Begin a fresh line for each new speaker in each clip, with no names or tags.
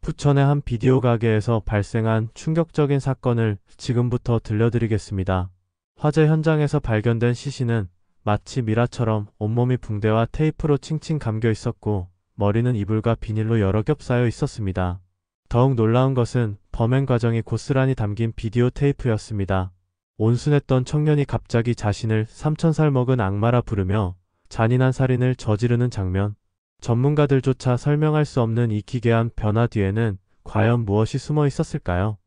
부천의 한 비디오 가게에서 발생한 충격적인 사건을 지금부터 들려드리겠습니다. 화재 현장에서 발견된 시신은 마치 미라처럼 온몸이 붕대와 테이프로 칭칭 감겨 있었고 머리는 이불과 비닐로 여러 겹 쌓여 있었습니다. 더욱 놀라운 것은 범행 과정이 고스란히 담긴 비디오 테이프였습니다. 온순했던 청년이 갑자기 자신을 3000살 먹은 악마라 부르며 잔인한 살인을 저지르는 장면. 전문가들조차 설명할 수 없는 이 기괴한 변화 뒤에는 과연 무엇이 숨어 있었을까요?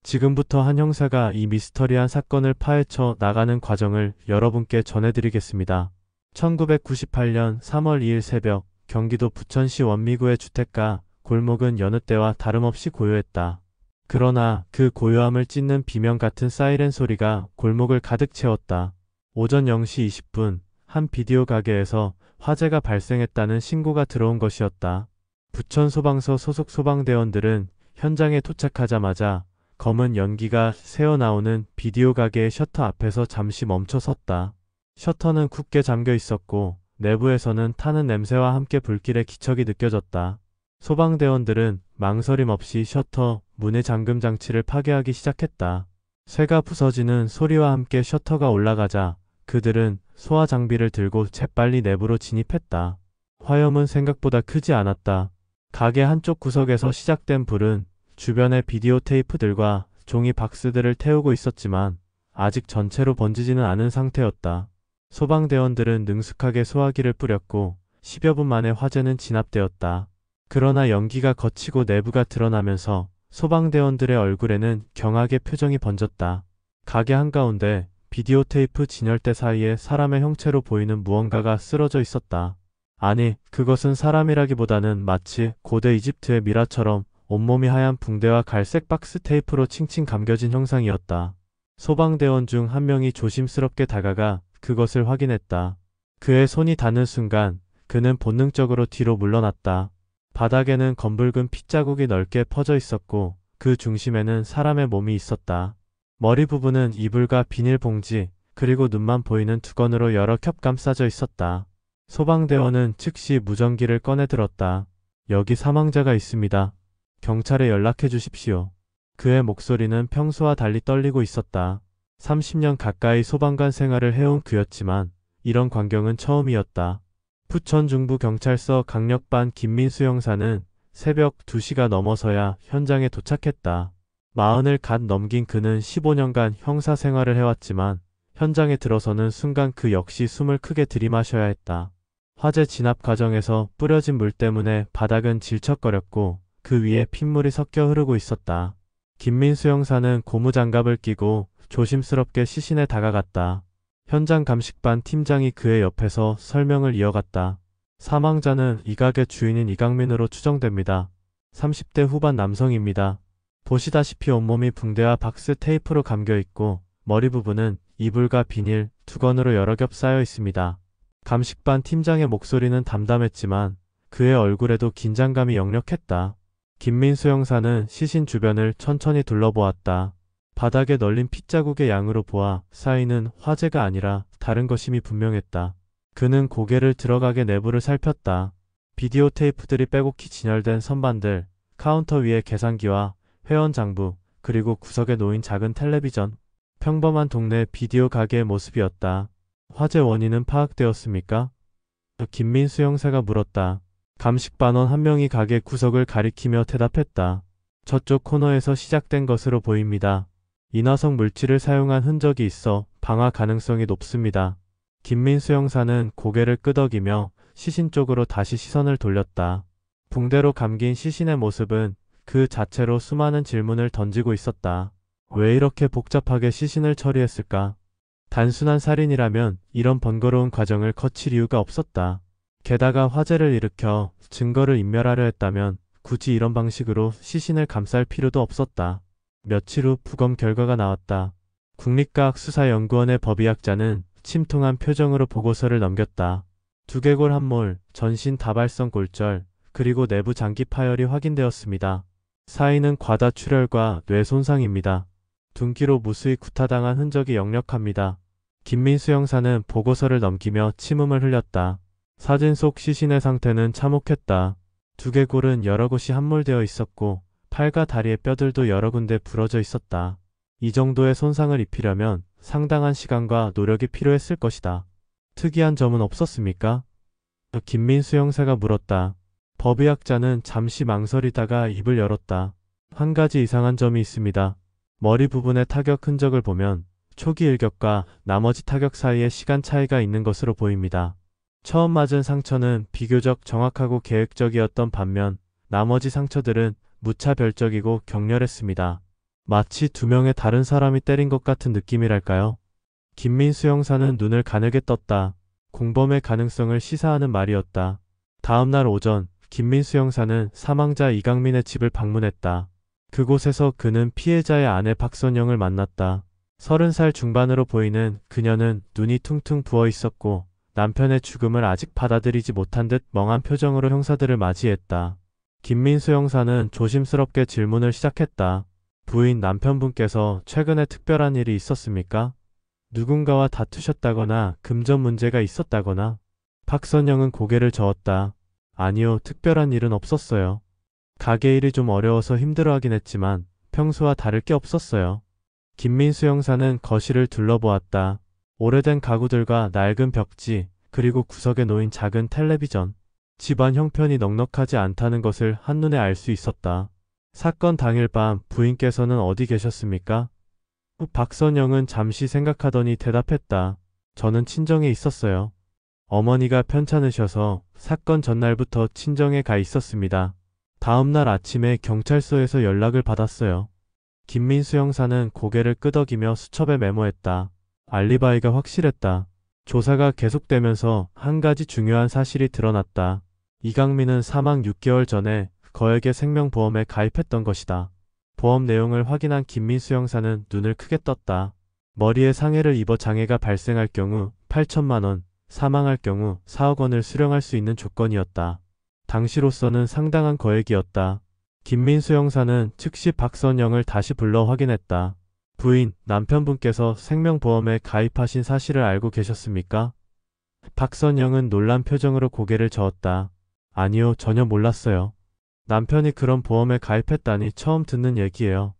지금부터 한 형사가 이 미스터리한 사건을 파헤쳐 나가는 과정을 여러분께 전해드리겠습니다. 1998년 3월 2일 새벽 경기도 부천시 원미구의 주택가 골목은 여느 때와 다름없이 고요했다. 그러나 그 고요함을 찢는 비명 같은 사이렌 소리가 골목을 가득 채웠다. 오전 0시 20분 한 비디오 가게에서 화재가 발생했다는 신고가 들어온 것이었다. 부천 소방서 소속 소방대원들은 현장에 도착하자마자 검은 연기가 새어나오는 비디오 가게의 셔터 앞에서 잠시 멈춰 섰다. 셔터는 굳게 잠겨 있었고 내부에서는 타는 냄새와 함께 불길의 기척이 느껴졌다. 소방대원들은 망설임 없이 셔터, 문의 잠금 장치를 파괴하기 시작했다. 쇠가 부서지는 소리와 함께 셔터가 올라가자 그들은 소화 장비를 들고 재빨리 내부로 진입했다. 화염은 생각보다 크지 않았다. 가게 한쪽 구석에서 시작된 불은 주변의 비디오 테이프들과 종이 박스들을 태우고 있었지만 아직 전체로 번지지는 않은 상태였다. 소방대원들은 능숙하게 소화기를 뿌렸고 10여 분 만에 화재는 진압되었다. 그러나 연기가 거치고 내부가 드러나면서 소방대원들의 얼굴에는 경악의 표정이 번졌다. 가게 한가운데 비디오 테이프 진열대 사이에 사람의 형체로 보이는 무언가가 쓰러져 있었다. 아니, 그것은 사람이라기보다는 마치 고대 이집트의 미라처럼 온몸이 하얀 붕대와 갈색 박스 테이프로 칭칭 감겨진 형상이었다. 소방대원 중 한 명이 조심스럽게 다가가 그것을 확인했다. 그의 손이 닿는 순간 그는 본능적으로 뒤로 물러났다. 바닥에는 검붉은 핏자국이 넓게 퍼져 있었고 그 중심에는 사람의 몸이 있었다. 머리 부분은 이불과 비닐봉지 그리고 눈만 보이는 두건으로 여러 겹 감싸져 있었다. 소방대원은 즉시 무전기를 꺼내 들었다. 여기 사망자가 있습니다. 경찰에 연락해 주십시오. 그의 목소리는 평소와 달리 떨리고 있었다. 30년 가까이 소방관 생활을 해온 그였지만 이런 광경은 처음이었다. 부천 중부경찰서 강력반 김민수 형사는 새벽 2시가 넘어서야 현장에 도착했다. 40을 갓 넘긴 그는 15년간 형사 생활을 해왔지만 현장에 들어서는 순간 그 역시 숨을 크게 들이마셔야 했다. 화재 진압 과정에서 뿌려진 물 때문에 바닥은 질척거렸고 그 위에 핏물이 섞여 흐르고 있었다. 김민수 형사는 고무장갑을 끼고 조심스럽게 시신에 다가갔다. 현장 감식반 팀장이 그의 옆에서 설명을 이어갔다. 사망자는 이 가게 주인인 이강민으로 추정됩니다. 30대 후반 남성입니다. 보시다시피 온몸이 붕대와 박스 테이프로 감겨 있고 머리 부분은 이불과 비닐, 두건으로 여러 겹 쌓여 있습니다. 감식반 팀장의 목소리는 담담했지만 그의 얼굴에도 긴장감이 역력했다. 김민수 형사는 시신 주변을 천천히 둘러보았다. 바닥에 널린 핏자국의 양으로 보아 사인은 화재가 아니라 다른 것임이 분명했다. 그는 고개를 들어가게 내부를 살폈다. 비디오 테이프들이 빼곡히 진열된 선반들, 카운터 위에 계산기와 회원 장부, 그리고 구석에 놓인 작은 텔레비전. 평범한 동네 비디오 가게의 모습이었다. 화재 원인은 파악되었습니까? 김민수 형사가 물었다. 감식반원 한 명이 가게 구석을 가리키며 대답했다. 저쪽 코너에서 시작된 것으로 보입니다. 인화성 물질을 사용한 흔적이 있어 방화 가능성이 높습니다. 김민수 형사는 고개를 끄덕이며 시신 쪽으로 다시 시선을 돌렸다. 붕대로 감긴 시신의 모습은 그 자체로 수많은 질문을 던지고 있었다. 왜 이렇게 복잡하게 시신을 처리했을까? 단순한 살인이라면 이런 번거로운 과정을 거칠 이유가 없었다. 게다가 화재를 일으켜 증거를 인멸하려 했다면 굳이 이런 방식으로 시신을 감쌀 필요도 없었다. 며칠 후 부검 결과가 나왔다. 국립과학수사연구원의 법의학자는 침통한 표정으로 보고서를 넘겼다. 두개골 함몰, 전신 다발성 골절, 그리고 내부 장기 파열이 확인되었습니다. 사인은 과다출혈과 뇌 손상입니다. 둔기로 무수히 구타당한 흔적이 역력합니다. 김민수 형사는 보고서를 넘기며 침음을 흘렸다. 사진 속 시신의 상태는 참혹했다. 두개골은 여러 곳이 함몰되어 있었고 팔과 다리의 뼈들도 여러 군데 부러져 있었다. 이 정도의 손상을 입히려면 상당한 시간과 노력이 필요했을 것이다. 특이한 점은 없었습니까? 김민수 형사가 물었다. 법의학자는 잠시 망설이다가 입을 열었다. 한 가지 이상한 점이 있습니다. 머리 부분의 타격 흔적을 보면 초기 일격과 나머지 타격 사이에 시간 차이가 있는 것으로 보입니다. 처음 맞은 상처는 비교적 정확하고 계획적이었던 반면 나머지 상처들은 무차별적이고 격렬했습니다. 마치 두 명의 다른 사람이 때린 것 같은 느낌이랄까요? 김민수 형사는 눈을 가늘게 떴다. 공범의 가능성을 시사하는 말이었다. 다음 날 오전 김민수 형사는 사망자 이강민의 집을 방문했다. 그곳에서 그는 피해자의 아내 박선영을 만났다. 30살 중반으로 보이는 그녀는 눈이 퉁퉁 부어 있었고 남편의 죽음을 아직 받아들이지 못한 듯 멍한 표정으로 형사들을 맞이했다. 김민수 형사는 조심스럽게 질문을 시작했다. 부인 남편분께서 최근에 특별한 일이 있었습니까? 누군가와 다투셨다거나 금전 문제가 있었다거나? 박선영은 고개를 저었다. 아니요, 특별한 일은 없었어요. 가게 일이 좀 어려워서 힘들어하긴 했지만 평소와 다를 게 없었어요. 김민수 형사는 거실을 둘러보았다. 오래된 가구들과 낡은 벽지, 그리고 구석에 놓인 작은 텔레비전. 집안 형편이 넉넉하지 않다는 것을 한눈에 알 수 있었다. 사건 당일 밤 부인께서는 어디 계셨습니까? 박선영은 잠시 생각하더니 대답했다. 저는 친정에 있었어요. 어머니가 편찮으셔서 사건 전날부터 친정에 가 있었습니다. 다음날 아침에 경찰서에서 연락을 받았어요. 김민수 형사는 고개를 끄덕이며 수첩에 메모했다. 알리바이가 확실했다. 조사가 계속되면서 한 가지 중요한 사실이 드러났다. 이강민은 사망 6개월 전에 거액의 생명보험에 가입했던 것이다. 보험 내용을 확인한 김민수 형사는 눈을 크게 떴다. 머리에 상해를 입어 장애가 발생할 경우 8천만 원, 사망할 경우 4억 원을 수령할 수 있는 조건이었다. 당시로서는 상당한 거액이었다. 김민수 형사는 즉시 박선영을 다시 불러 확인했다. 부인, 남편분께서 생명보험에 가입하신 사실을 알고 계셨습니까? 박선영은 놀란 표정으로 고개를 저었다. 아니요, 전혀 몰랐어요. 남편이 그런 보험에 가입했다니 처음 듣는 얘기예요.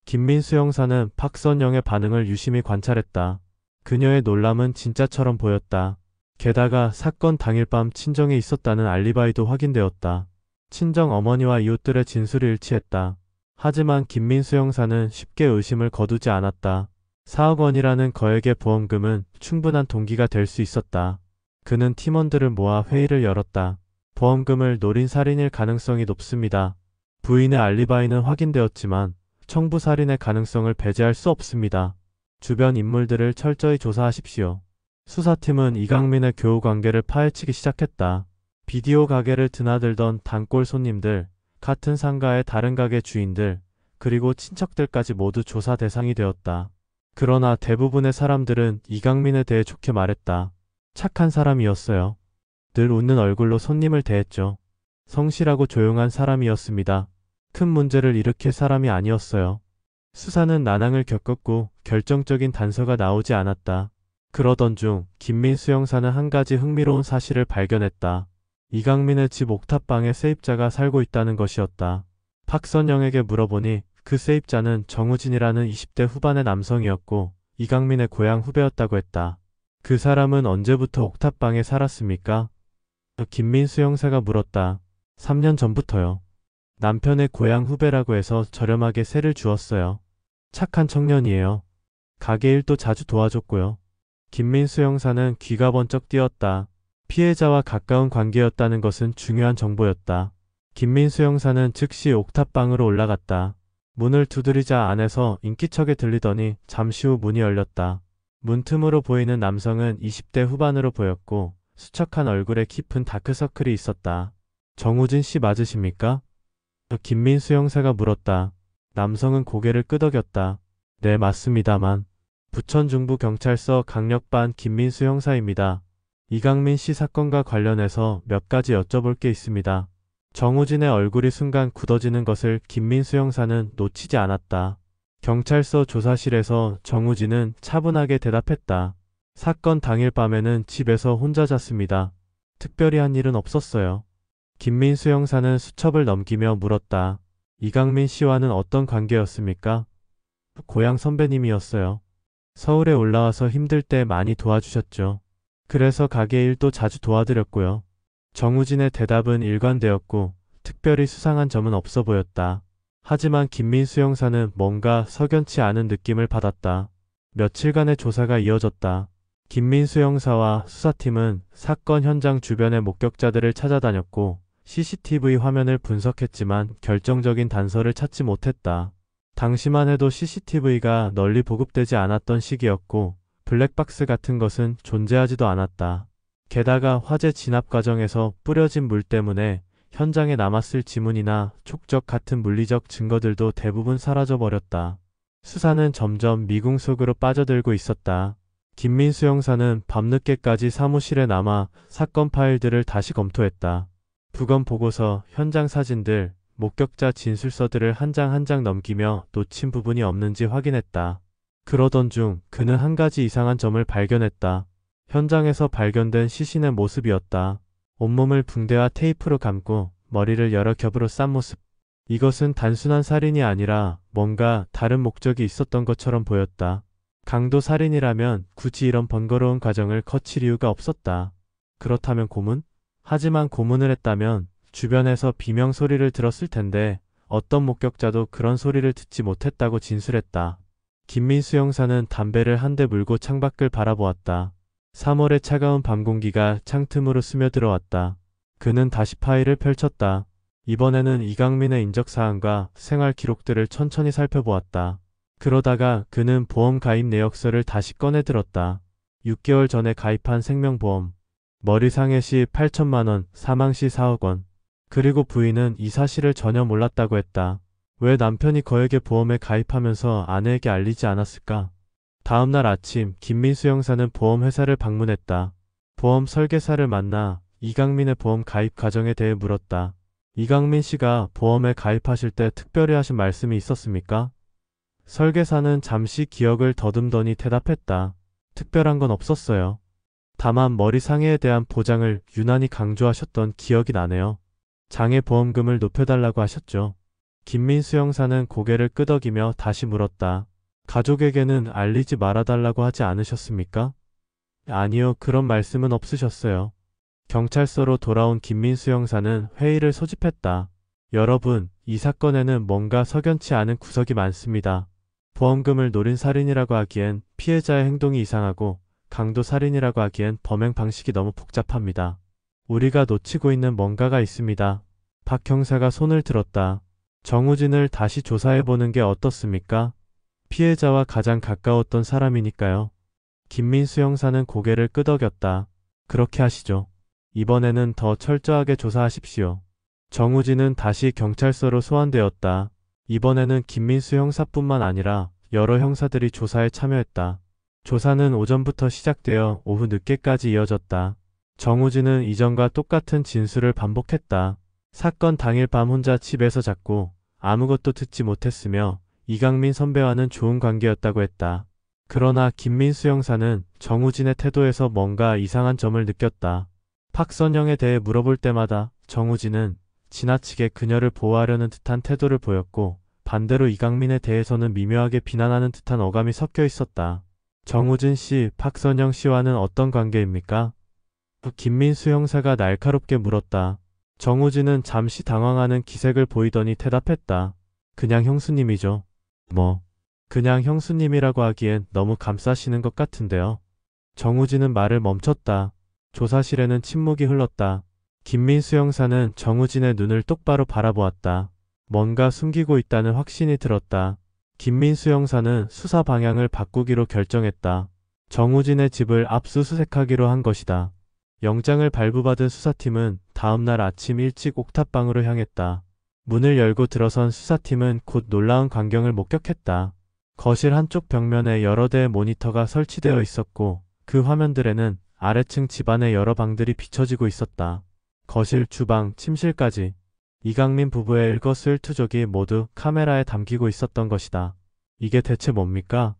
김민수 형사는 박선영의 반응을 유심히 관찰했다. 그녀의 놀람은 진짜처럼 보였다. 게다가 사건 당일 밤 친정에 있었다는 알리바이도 확인되었다. 친정 어머니와 이웃들의 진술이 일치했다. 하지만 김민수 형사는 쉽게 의심을 거두지 않았다. 4억 원이라는 거액의 보험금은 충분한 동기가 될 수 있었다. 그는 팀원들을 모아 회의를 열었다. 보험금을 노린 살인일 가능성이 높습니다. 부인의 알리바이는 확인되었지만 청부 살인의 가능성을 배제할 수 없습니다. 주변 인물들을 철저히 조사하십시오. 수사팀은 이강민의 교우 관계를 파헤치기 시작했다. 비디오 가게를 드나들던 단골 손님들, 같은 상가의 다른 가게 주인들, 그리고 친척들까지 모두 조사 대상이 되었다. 그러나 대부분의 사람들은 이강민에 대해 좋게 말했다. 착한 사람이었어요. 늘 웃는 얼굴로 손님을 대했죠. 성실하고 조용한 사람이었습니다. 큰 문제를 일으킬 사람이 아니었어요. 수사는 난항을 겪었고 결정적인 단서가 나오지 않았다. 그러던 중 김민수 형사는 한 가지 흥미로운 사실을 발견했다. 이강민의 집 옥탑방에 세입자가 살고 있다는 것이었다. 박선영에게 물어보니 그 세입자는 정우진이라는 20대 후반의 남성이었고 이강민의 고향 후배였다고 했다. 그 사람은 언제부터 옥탑방에 살았습니까? 김민수 형사가 물었다. 3년 전부터요. 남편의 고향 후배라고 해서 저렴하게 세를 주었어요. 착한 청년이에요. 가게 일도 자주 도와줬고요. 김민수 형사는 귀가 번쩍 뛰었다. 피해자와 가까운 관계였다는 것은 중요한 정보였다. 김민수 형사는 즉시 옥탑방으로 올라갔다. 문을 두드리자 안에서 인기척에 들리더니 잠시 후 문이 열렸다. 문틈으로 보이는 남성은 20대 후반으로 보였고 수척한 얼굴에 깊은 다크서클이 있었다. 정우진 씨 맞으십니까? 김민수 형사가 물었다. 남성은 고개를 끄덕였다. 네, 맞습니다만. 부천중부경찰서 강력반 김민수 형사입니다. 이강민 씨 사건과 관련해서 몇 가지 여쭤볼 게 있습니다. 정우진의 얼굴이 순간 굳어지는 것을 김민수 형사는 놓치지 않았다. 경찰서 조사실에서 정우진은 차분하게 대답했다. 사건 당일 밤에는 집에서 혼자 잤습니다. 특별히 한 일은 없었어요. 김민수 형사는 수첩을 넘기며 물었다. 이강민 씨와는 어떤 관계였습니까? 고향 선배님이었어요. 서울에 올라와서 힘들 때 많이 도와주셨죠. 그래서 가게 일도 자주 도와드렸고요. 정우진의 대답은 일관되었고 특별히 수상한 점은 없어 보였다. 하지만 김민수 형사는 뭔가 석연치 않은 느낌을 받았다. 며칠간의 조사가 이어졌다. 김민수 형사와 수사팀은 사건 현장 주변의 목격자들을 찾아다녔고 CCTV 화면을 분석했지만 결정적인 단서를 찾지 못했다. 당시만 해도 CCTV가 널리 보급되지 않았던 시기였고 블랙박스 같은 것은 존재하지도 않았다. 게다가 화재 진압 과정에서 뿌려진 물 때문에 현장에 남았을 지문이나 촉적 같은 물리적 증거들도 대부분 사라져버렸다. 수사는 점점 미궁 속으로 빠져들고 있었다. 김민수 형사는 밤늦게까지 사무실에 남아 사건 파일들을 다시 검토했다. 부검 보고서, 현장 사진들, 목격자 진술서들을 한 장 한 장 넘기며 놓친 부분이 없는지 확인했다. 그러던 중 그는 한 가지 이상한 점을 발견했다. 현장에서 발견된 시신의 모습이었다. 온몸을 붕대와 테이프로 감고 머리를 여러 겹으로 싼 모습. 이것은 단순한 살인이 아니라 뭔가 다른 목적이 있었던 것처럼 보였다. 강도 살인이라면 굳이 이런 번거로운 과정을 거칠 이유가 없었다. 그렇다면 고문? 하지만 고문을 했다면 주변에서 비명 소리를 들었을 텐데 어떤 목격자도 그런 소리를 듣지 못했다고 진술했다. 김민수 형사는 담배를 한 대 물고 창밖을 바라보았다. 3월의 차가운 밤 공기가 창틈으로 스며들어왔다. 그는 다시 파일을 펼쳤다. 이번에는 이강민의 인적사항과 생활 기록들을 천천히 살펴보았다. 그러다가 그는 보험 가입 내역서를 다시 꺼내 들었다. 6개월 전에 가입한 생명보험. 머리 상해 시 8천만 원, 사망 시 4억 원. 그리고 부인은 이 사실을 전혀 몰랐다고 했다. 왜 남편이 거액의 보험에 가입하면서 아내에게 알리지 않았을까? 다음날 아침 김민수 형사는 보험회사를 방문했다. 보험 설계사를 만나 이강민의 보험 가입 과정에 대해 물었다. 이강민 씨가 보험에 가입하실 때 특별히 하신 말씀이 있었습니까? 설계사는 잠시 기억을 더듬더니 대답했다. 특별한 건 없었어요. 다만 머리 상해에 대한 보장을 유난히 강조하셨던 기억이 나네요. 장애 보험금을 높여달라고 하셨죠. 김민수 형사는 고개를 끄덕이며 다시 물었다. 가족에게는 알리지 말아달라고 하지 않으셨습니까? 아니요, 그런 말씀은 없으셨어요. 경찰서로 돌아온 김민수 형사는 회의를 소집했다. 여러분, 이 사건에는 뭔가 석연치 않은 구석이 많습니다. 보험금을 노린 살인이라고 하기엔 피해자의 행동이 이상하고 강도 살인이라고 하기엔 범행 방식이 너무 복잡합니다. 우리가 놓치고 있는 뭔가가 있습니다. 박 형사가 손을 들었다. 정우진을 다시 조사해보는 게 어떻습니까? 피해자와 가장 가까웠던 사람이니까요. 김민수 형사는 고개를 끄덕였다. 그렇게 하시죠. 이번에는 더 철저하게 조사하십시오. 정우진은 다시 경찰서로 소환되었다. 이번에는 김민수 형사뿐만 아니라 여러 형사들이 조사에 참여했다. 조사는 오전부터 시작되어 오후 늦게까지 이어졌다. 정우진은 이전과 똑같은 진술을 반복했다. 사건 당일 밤 혼자 집에서 잤고 아무것도 듣지 못했으며 이강민 선배와는 좋은 관계였다고 했다. 그러나 김민수 형사는 정우진의 태도에서 뭔가 이상한 점을 느꼈다. 박선영에 대해 물어볼 때마다 정우진은 지나치게 그녀를 보호하려는 듯한 태도를 보였고 반대로 이강민에 대해서는 미묘하게 비난하는 듯한 어감이 섞여 있었다. 정우진 씨, 박선영 씨와는 어떤 관계입니까? 김민수 형사가 날카롭게 물었다. 정우진은 잠시 당황하는 기색을 보이더니 대답했다. 그냥 형수님이죠. 뭐, 그냥 형수님이라고 하기엔 너무 감싸시는 것 같은데요. 정우진은 말을 멈췄다. 조사실에는 침묵이 흘렀다. 김민수 형사는 정우진의 눈을 똑바로 바라보았다. 뭔가 숨기고 있다는 확신이 들었다. 김민수 형사는 수사 방향을 바꾸기로 결정했다. 정우진의 집을 압수수색하기로 한 것이다. 영장을 발부받은 수사팀은 다음날 아침 일찍 옥탑방으로 향했다. 문을 열고 들어선 수사팀은 곧 놀라운 광경을 목격했다. 거실 한쪽 벽면에 여러 대의 모니터가 설치되어 있었고 그 화면들에는 아래층 집안의 여러 방들이 비춰지고 있었다. 거실, 주방, 침실까지 이강민 부부의 일거수일투족이 모두 카메라에 담기고 있었던 것이다. 이게 대체 뭡니까?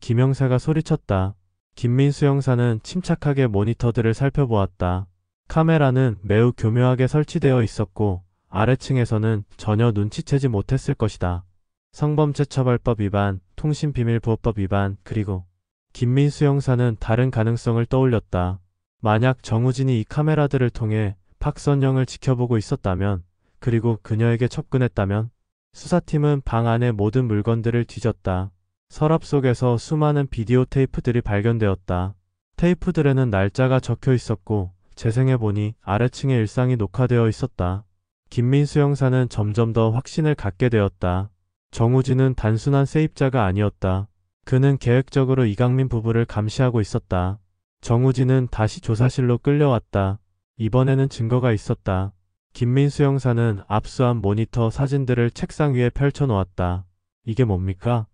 김 형사가 소리쳤다. 김민수 형사는 침착하게 모니터들을 살펴보았다. 카메라는 매우 교묘하게 설치되어 있었고 아래층에서는 전혀 눈치채지 못했을 것이다. 성범죄처벌법 위반, 통신비밀보호법 위반, 그리고 김민수 형사는 다른 가능성을 떠올렸다. 만약 정우진이 이 카메라들을 통해 박선영을 지켜보고 있었다면, 그리고 그녀에게 접근했다면, 수사팀은 방 안의 모든 물건들을 뒤졌다. 서랍 속에서 수많은 비디오 테이프들이 발견되었다. 테이프들에는 날짜가 적혀 있었고, 재생해보니 아래층의 일상이 녹화되어 있었다. 김민수 형사는 점점 더 확신을 갖게 되었다. 정우진은 단순한 세입자가 아니었다. 그는 계획적으로 이강민 부부를 감시하고 있었다. 정우진은 다시 조사실로 끌려왔다. 이번에는 증거가 있었다. 김민수 형사는 압수한 모니터 사진들을 책상 위에 펼쳐놓았다. 이게 뭡니까?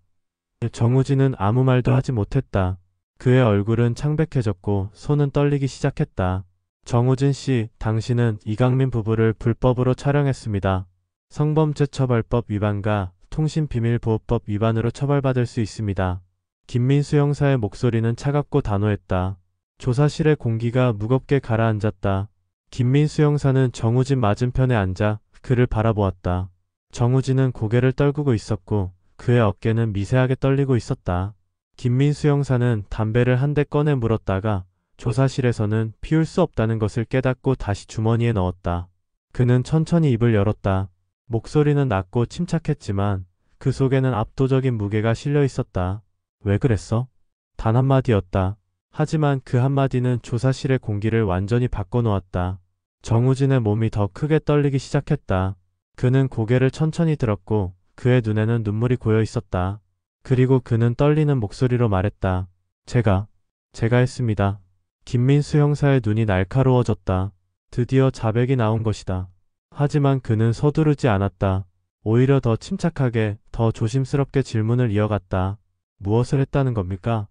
정우진은 아무 말도 하지 못했다. 그의 얼굴은 창백해졌고 손은 떨리기 시작했다. 정우진 씨, 당신은 이강민 부부를 불법으로 촬영했습니다. 성범죄처벌법 위반과 통신비밀보호법 위반으로 처벌받을 수 있습니다. 김민수 형사의 목소리는 차갑고 단호했다. 조사실의 공기가 무겁게 가라앉았다. 김민수 형사는 정우진 맞은편에 앉아 그를 바라보았다. 정우진은 고개를 떨구고 있었고 그의 어깨는 미세하게 떨리고 있었다. 김민수 형사는 담배를 한 대 꺼내 물었다가 조사실에서는 피울 수 없다는 것을 깨닫고 다시 주머니에 넣었다. 그는 천천히 입을 열었다. 목소리는 낮고 침착했지만 그 속에는 압도적인 무게가 실려 있었다. 왜 그랬어? 단 한마디였다. 하지만 그 한마디는 조사실의 공기를 완전히 바꿔놓았다. 정우진의 몸이 더 크게 떨리기 시작했다. 그는 고개를 천천히 들었고 그의 눈에는 눈물이 고여 있었다. 그리고 그는 떨리는 목소리로 말했다. 제가 했습니다. 김민수 형사의 눈이 날카로워졌다. 드디어 자백이 나온 것이다. 하지만 그는 서두르지 않았다. 오히려 더 침착하게, 더 조심스럽게 질문을 이어갔다. 무엇을 했다는 겁니까?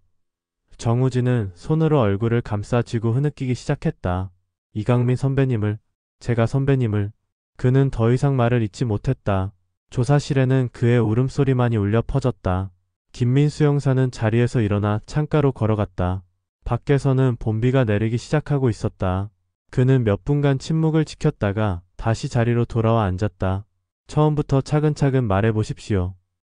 정우진은 손으로 얼굴을 감싸쥐고 흐느끼기 시작했다. 이강민 선배님을, 제가 선배님을. 그는 더 이상 말을 잇지 못했다. 조사실에는 그의 울음소리만이 울려 퍼졌다. 김민수 형사는 자리에서 일어나 창가로 걸어갔다. 밖에서는 봄비가 내리기 시작하고 있었다. 그는 몇 분간 침묵을 지켰다가 다시 자리로 돌아와 앉았다. 처음부터 차근차근 말해보십시오.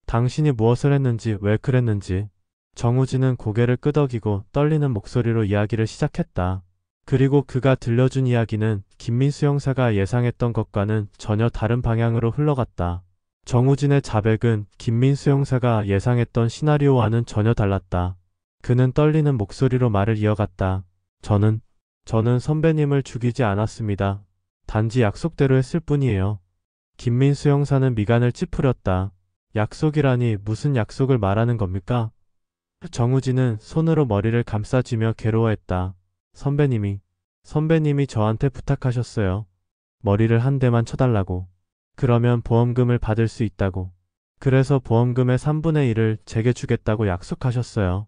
당신이 무엇을 했는지, 왜 그랬는지. 정우진은 고개를 끄덕이고 떨리는 목소리로 이야기를 시작했다. 그리고 그가 들려준 이야기는 김민수 형사가 예상했던 것과는 전혀 다른 방향으로 흘러갔다. 정우진의 자백은 김민수 형사가 예상했던 시나리오와는 전혀 달랐다. 그는 떨리는 목소리로 말을 이어갔다. 저는 선배님을 죽이지 않았습니다. 단지 약속대로 했을 뿐이에요. 김민수 형사는 미간을 찌푸렸다. 약속이라니 무슨 약속을 말하는 겁니까? 정우진은 손으로 머리를 감싸쥐며 괴로워했다. 선배님이 저한테 부탁하셨어요. 머리를 한 대만 쳐달라고. 그러면 보험금을 받을 수 있다고. 그래서 보험금의 3분의 1을 제게 주겠다고 약속하셨어요.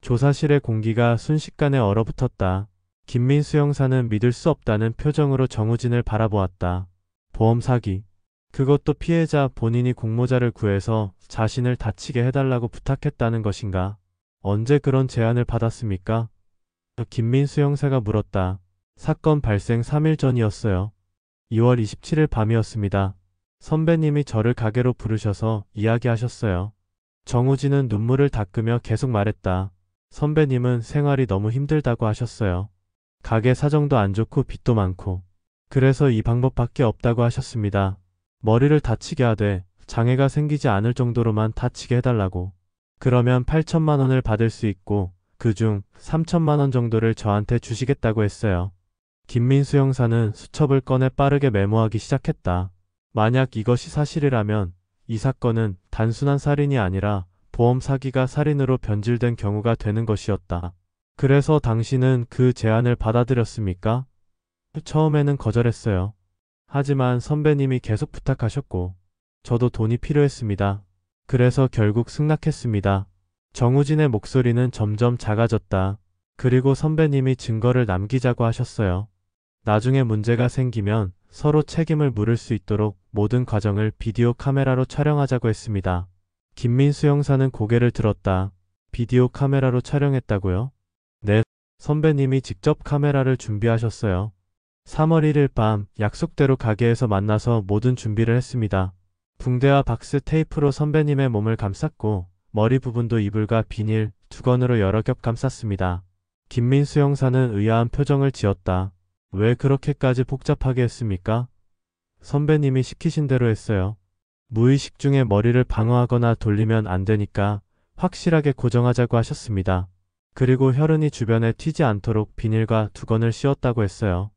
조사실의 공기가 순식간에 얼어붙었다. 김민수 형사는 믿을 수 없다는 표정으로 정우진을 바라보았다. 보험 사기. 그것도 피해자 본인이 공모자를 구해서 자신을 다치게 해달라고 부탁했다는 것인가? 언제 그런 제안을 받았습니까? 김민수 형사가 물었다. 사건 발생 3일 전이었어요. 2월 27일 밤이었습니다. 선배님이 저를 가게로 부르셔서 이야기하셨어요. 정우진은 눈물을 닦으며 계속 말했다. 선배님은 생활이 너무 힘들다고 하셨어요. 가게 사정도 안 좋고 빚도 많고. 그래서 이 방법밖에 없다고 하셨습니다. 머리를 다치게 하되 장애가 생기지 않을 정도로만 다치게 해달라고. 그러면 8천만 원을 받을 수 있고 그중 3천만 원 정도를 저한테 주시겠다고 했어요. 김민수 형사는 수첩을 꺼내 빠르게 메모하기 시작했다. 만약 이것이 사실이라면 이 사건은 단순한 살인이 아니라 보험 사기가 살인으로 변질된 경우가 되는 것이었다. 그래서 당신은 그 제안을 받아들였습니까? 처음에는 거절했어요. 하지만 선배님이 계속 부탁하셨고 저도 돈이 필요했습니다. 그래서 결국 승낙했습니다. 정우진의 목소리는 점점 작아졌다. 그리고 선배님이 증거를 남기자고 하셨어요. 나중에 문제가 생기면 서로 책임을 물을 수 있도록 모든 과정을 비디오 카메라로 촬영하자고 했습니다. 김민수 형사는 고개를 들었다. 비디오 카메라로 촬영했다고요? 네, 선배님이 직접 카메라를 준비하셨어요. 3월 1일 밤 약속대로 가게에서 만나서 모든 준비를 했습니다. 붕대와 박스 테이프로 선배님의 몸을 감쌌고 머리 부분도 이불과 비닐, 두건으로 여러 겹 감쌌습니다. 김민수 형사는 의아한 표정을 지었다. 왜 그렇게까지 복잡하게 했습니까? 선배님이 시키신 대로 했어요. 무의식 중에 머리를 방어하거나 돌리면 안 되니까 확실하게 고정하자고 하셨습니다. 그리고 혈흔이 주변에 튀지 않도록 비닐과 두건을 씌웠다고 했어요.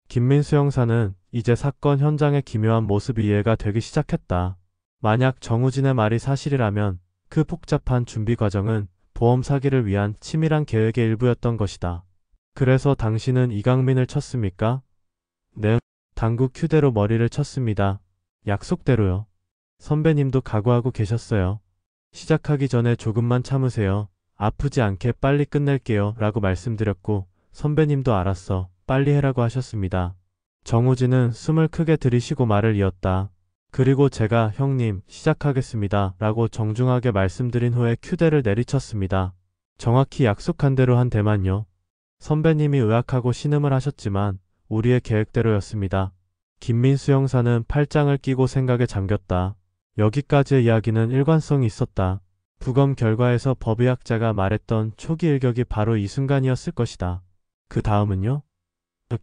김민수 형사는 이제 사건 현장의 기묘한 모습이 이해가 되기 시작했다. 만약 정우진의 말이 사실이라면 그 복잡한 준비 과정은 보험 사기를 위한 치밀한 계획의 일부였던 것이다. 그래서 당신은 이강민을 쳤습니까? 네. 당구 큐대로 머리를 쳤습니다. 약속대로요. 선배님도 각오하고 계셨어요. 시작하기 전에 조금만 참으세요. 아프지 않게 빨리 끝낼게요. 라고 말씀드렸고 선배님도 알았어. 빨리 해라고 하셨습니다. 정우진은 숨을 크게 들이쉬고 말을 이었다. 그리고 제가 형님 시작하겠습니다. 라고 정중하게 말씀드린 후에 큐대를 내리쳤습니다. 정확히 약속한 대로 한 대만요. 선배님이 의학하고 신음을 하셨지만 우리의 계획대로였습니다. 김민수 형사는 팔짱을 끼고 생각에 잠겼다. 여기까지의 이야기는 일관성이 있었다. 부검 결과에서 법의학자가 말했던 초기 일격이 바로 이 순간이었을 것이다. 그 다음은요?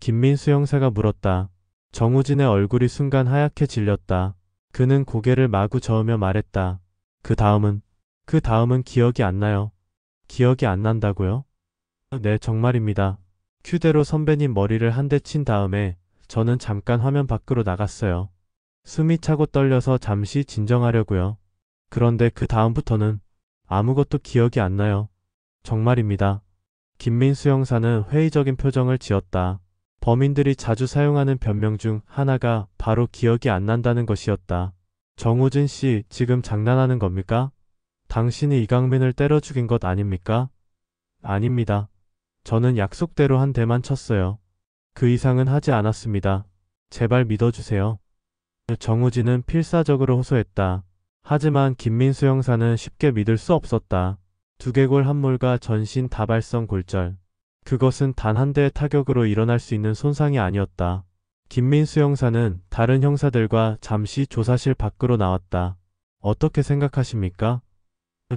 김민수 형사가 물었다. 정우진의 얼굴이 순간 하얗게 질렸다. 그는 고개를 마구 저으며 말했다. 그 다음은 기억이 안 나요. 기억이 안 난다고요? 네, 정말입니다. 큐대로 선배님 머리를 한 대 친 다음에 저는 잠깐 화면 밖으로 나갔어요. 숨이 차고 떨려서 잠시 진정하려고요. 그런데 그 다음부터는 아무것도 기억이 안 나요. 정말입니다. 김민수 형사는 회의적인 표정을 지었다. 범인들이 자주 사용하는 변명 중 하나가 바로 기억이 안 난다는 것이었다. 정우진 씨, 지금 장난하는 겁니까? 당신이 이강민을 때려 죽인 것 아닙니까? 아닙니다. 저는 약속대로 한 대만 쳤어요. 그 이상은 하지 않았습니다. 제발 믿어주세요. 정우진은 필사적으로 호소했다. 하지만 김민수 형사는 쉽게 믿을 수 없었다. 두개골 함몰과 전신 다발성 골절. 그것은 단 한 대의 타격으로 일어날 수 있는 손상이 아니었다. 김민수 형사는 다른 형사들과 잠시 조사실 밖으로 나왔다. 어떻게 생각하십니까?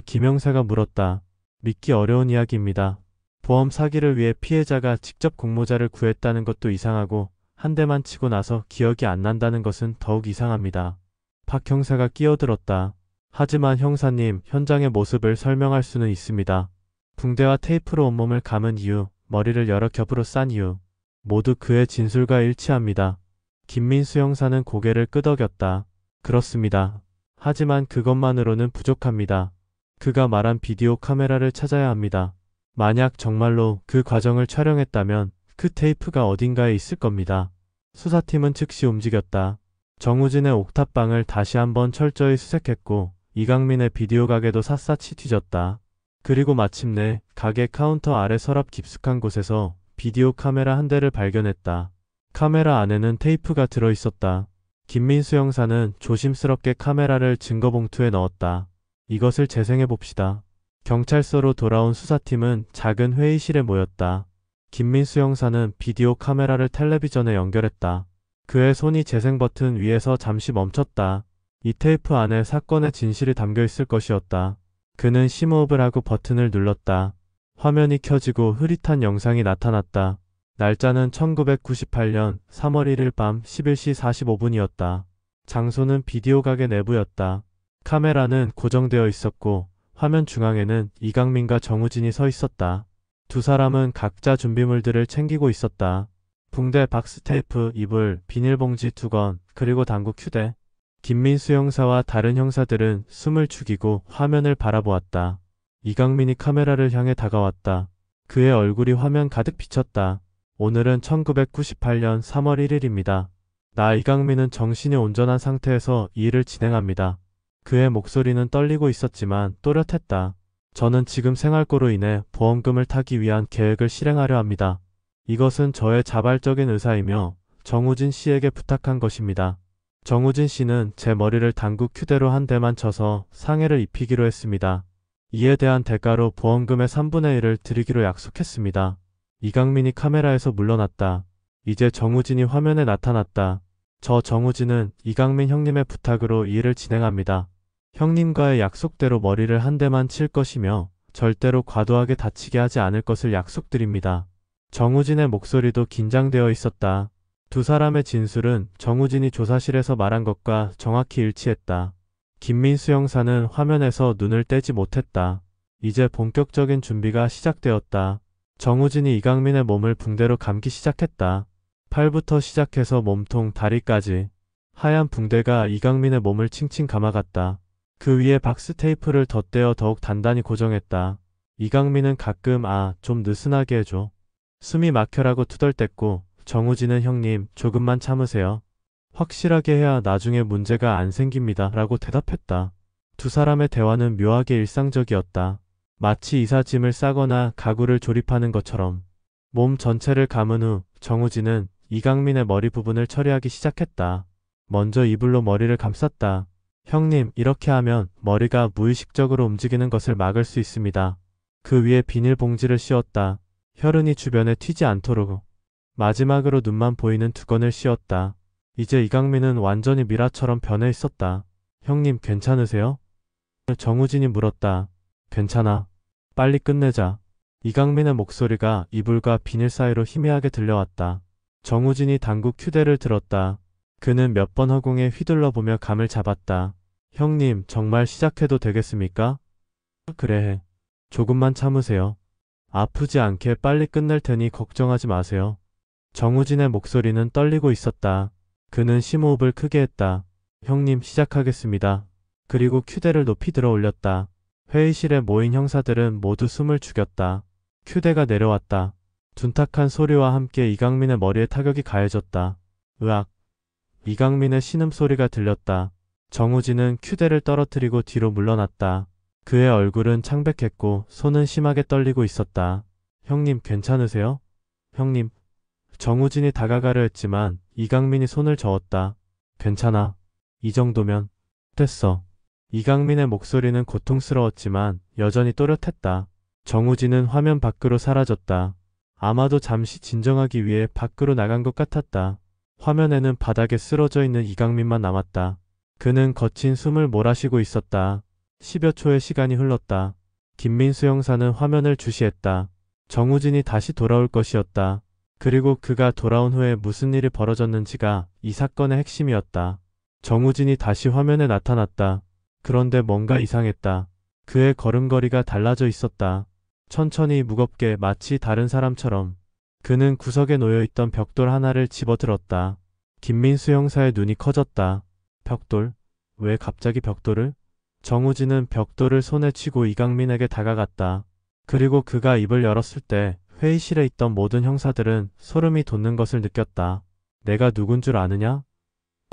김 형사가 물었다. 믿기 어려운 이야기입니다. 보험 사기를 위해 피해자가 직접 공모자를 구했다는 것도 이상하고 한 대만 치고 나서 기억이 안 난다는 것은 더욱 이상합니다. 박 형사가 끼어들었다. 하지만 형사님, 현장의 모습을 설명할 수는 있습니다. 붕대와 테이프로 온몸을 감은 이유, 머리를 여러 겹으로 싼 이유, 모두 그의 진술과 일치합니다. 김민수 형사는 고개를 끄덕였다. 그렇습니다. 하지만 그것만으로는 부족합니다. 그가 말한 비디오 카메라를 찾아야 합니다. 만약 정말로 그 과정을 촬영했다면 그 테이프가 어딘가에 있을 겁니다. 수사팀은 즉시 움직였다. 정우진의 옥탑방을 다시 한번 철저히 수색했고 이강민의 비디오 가게도 샅샅이 뒤졌다. 그리고 마침내 가게 카운터 아래 서랍 깊숙한 곳에서 비디오 카메라 한 대를 발견했다. 카메라 안에는 테이프가 들어있었다. 김민수 형사는 조심스럽게 카메라를 증거봉투에 넣었다. 이것을 재생해봅시다. 경찰서로 돌아온 수사팀은 작은 회의실에 모였다. 김민수 형사는 비디오 카메라를 텔레비전에 연결했다. 그의 손이 재생 버튼 위에서 잠시 멈췄다. 이 테이프 안에 사건의 진실이 담겨 있을 것이었다. 그는 심호흡을 하고 버튼을 눌렀다. 화면이 켜지고 흐릿한 영상이 나타났다. 날짜는 1998년 3월 1일 밤 11시 45분이었다. 장소는 비디오 가게 내부였다. 카메라는 고정되어 있었고 화면 중앙에는 이강민과 정우진이 서 있었다. 두 사람은 각자 준비물들을 챙기고 있었다. 붕대, 박스 테이프, 이불, 비닐봉지 2건, 그리고 당구 큐대. 김민수 형사와 다른 형사들은 숨을 죽이고 화면을 바라보았다. 이강민이 카메라를 향해 다가왔다. 그의 얼굴이 화면 가득 비쳤다. 오늘은 1998년 3월 1일입니다. 나 이강민은 정신이 온전한 상태에서 이 일을 진행합니다. 그의 목소리는 떨리고 있었지만 또렷했다. 저는 지금 생활고로 인해 보험금을 타기 위한 계획을 실행하려 합니다. 이것은 저의 자발적인 의사이며 정우진 씨에게 부탁한 것입니다. 정우진 씨는 제 머리를 당구 큐대로 한 대만 쳐서 상해를 입히기로 했습니다. 이에 대한 대가로 보험금의 3분의 1을 드리기로 약속했습니다. 이강민이 카메라에서 물러났다. 이제 정우진이 화면에 나타났다. 저 정우진은 이강민 형님의 부탁으로 이 일을 진행합니다. 형님과의 약속대로 머리를 한 대만 칠 것이며 절대로 과도하게 다치게 하지 않을 것을 약속드립니다. 정우진의 목소리도 긴장되어 있었다. 두 사람의 진술은 정우진이 조사실에서 말한 것과 정확히 일치했다. 김민수 형사는 화면에서 눈을 떼지 못했다. 이제 본격적인 준비가 시작되었다. 정우진이 이강민의 몸을 붕대로 감기 시작했다. 팔부터 시작해서 몸통, 다리까지. 하얀 붕대가 이강민의 몸을 칭칭 감아갔다. 그 위에 박스 테이프를 덧대어 더욱 단단히 고정했다. 이강민은 가끔 좀 느슨하게 해줘. 숨이 막혀라고 투덜댔고 정우진은 형님 조금만 참으세요. 확실하게 해야 나중에 문제가 안 생깁니다 라고 대답했다. 두 사람의 대화는 묘하게 일상적이었다. 마치 이삿짐을 싸거나 가구를 조립하는 것처럼. 몸 전체를 감은 후 정우진은 이강민의 머리 부분을 처리하기 시작했다. 먼저 이불로 머리를 감쌌다. 형님, 이렇게 하면 머리가 무의식적으로 움직이는 것을 막을 수 있습니다. 그 위에 비닐봉지를 씌웠다. 혈흔이 주변에 튀지 않도록. 마지막으로 눈만 보이는 두건을 씌웠다. 이제 이강민은 완전히 미라처럼 변해 있었다. 형님, 괜찮으세요? 정우진이 물었다. 괜찮아. 빨리 끝내자. 이강민의 목소리가 이불과 비닐 사이로 희미하게 들려왔다. 정우진이 당국 휴대를 들었다. 그는 몇 번 허공에 휘둘러 보며 감을 잡았다. 형님, 정말 시작해도 되겠습니까? 그래 해. 조금만 참으세요. 아프지 않게 빨리 끝낼 테니 걱정하지 마세요. 정우진의 목소리는 떨리고 있었다. 그는 심호흡을 크게 했다. 형님, 시작하겠습니다. 그리고 휴대를 높이 들어 올렸다. 회의실에 모인 형사들은 모두 숨을 죽였다. 휴대가 내려왔다. 둔탁한 소리와 함께 이강민의 머리에 타격이 가해졌다. 으악. 이강민의 신음소리가 들렸다. 정우진은 휴대를 떨어뜨리고 뒤로 물러났다. 그의 얼굴은 창백했고 손은 심하게 떨리고 있었다. 형님, 괜찮으세요? 형님. 정우진이 다가가려 했지만 이강민이 손을 저었다. 괜찮아. 이 정도면 됐어. 이강민의 목소리는 고통스러웠지만 여전히 또렷했다. 정우진은 화면 밖으로 사라졌다. 아마도 잠시 진정하기 위해 밖으로 나간 것 같았다. 화면에는 바닥에 쓰러져 있는 이강민만 남았다. 그는 거친 숨을 몰아쉬고 있었다. 10여 초의 시간이 흘렀다. 김민수 형사는 화면을 주시했다. 정우진이 다시 돌아올 것이었다. 그리고 그가 돌아온 후에 무슨 일이 벌어졌는지가 이 사건의 핵심이었다. 정우진이 다시 화면에 나타났다. 그런데 뭔가 이상했다. 그의 걸음걸이가 달라져 있었다. 천천히 무겁게 마치 다른 사람처럼. 그는 구석에 놓여있던 벽돌 하나를 집어들었다. 김민수 형사의 눈이 커졌다. 벽돌? 왜 갑자기 벽돌을? 정우진은 벽돌을 손에 쥐고 이강민에게 다가갔다. 그리고 그가 입을 열었을 때 회의실에 있던 모든 형사들은 소름이 돋는 것을 느꼈다. 내가 누군 줄 아느냐?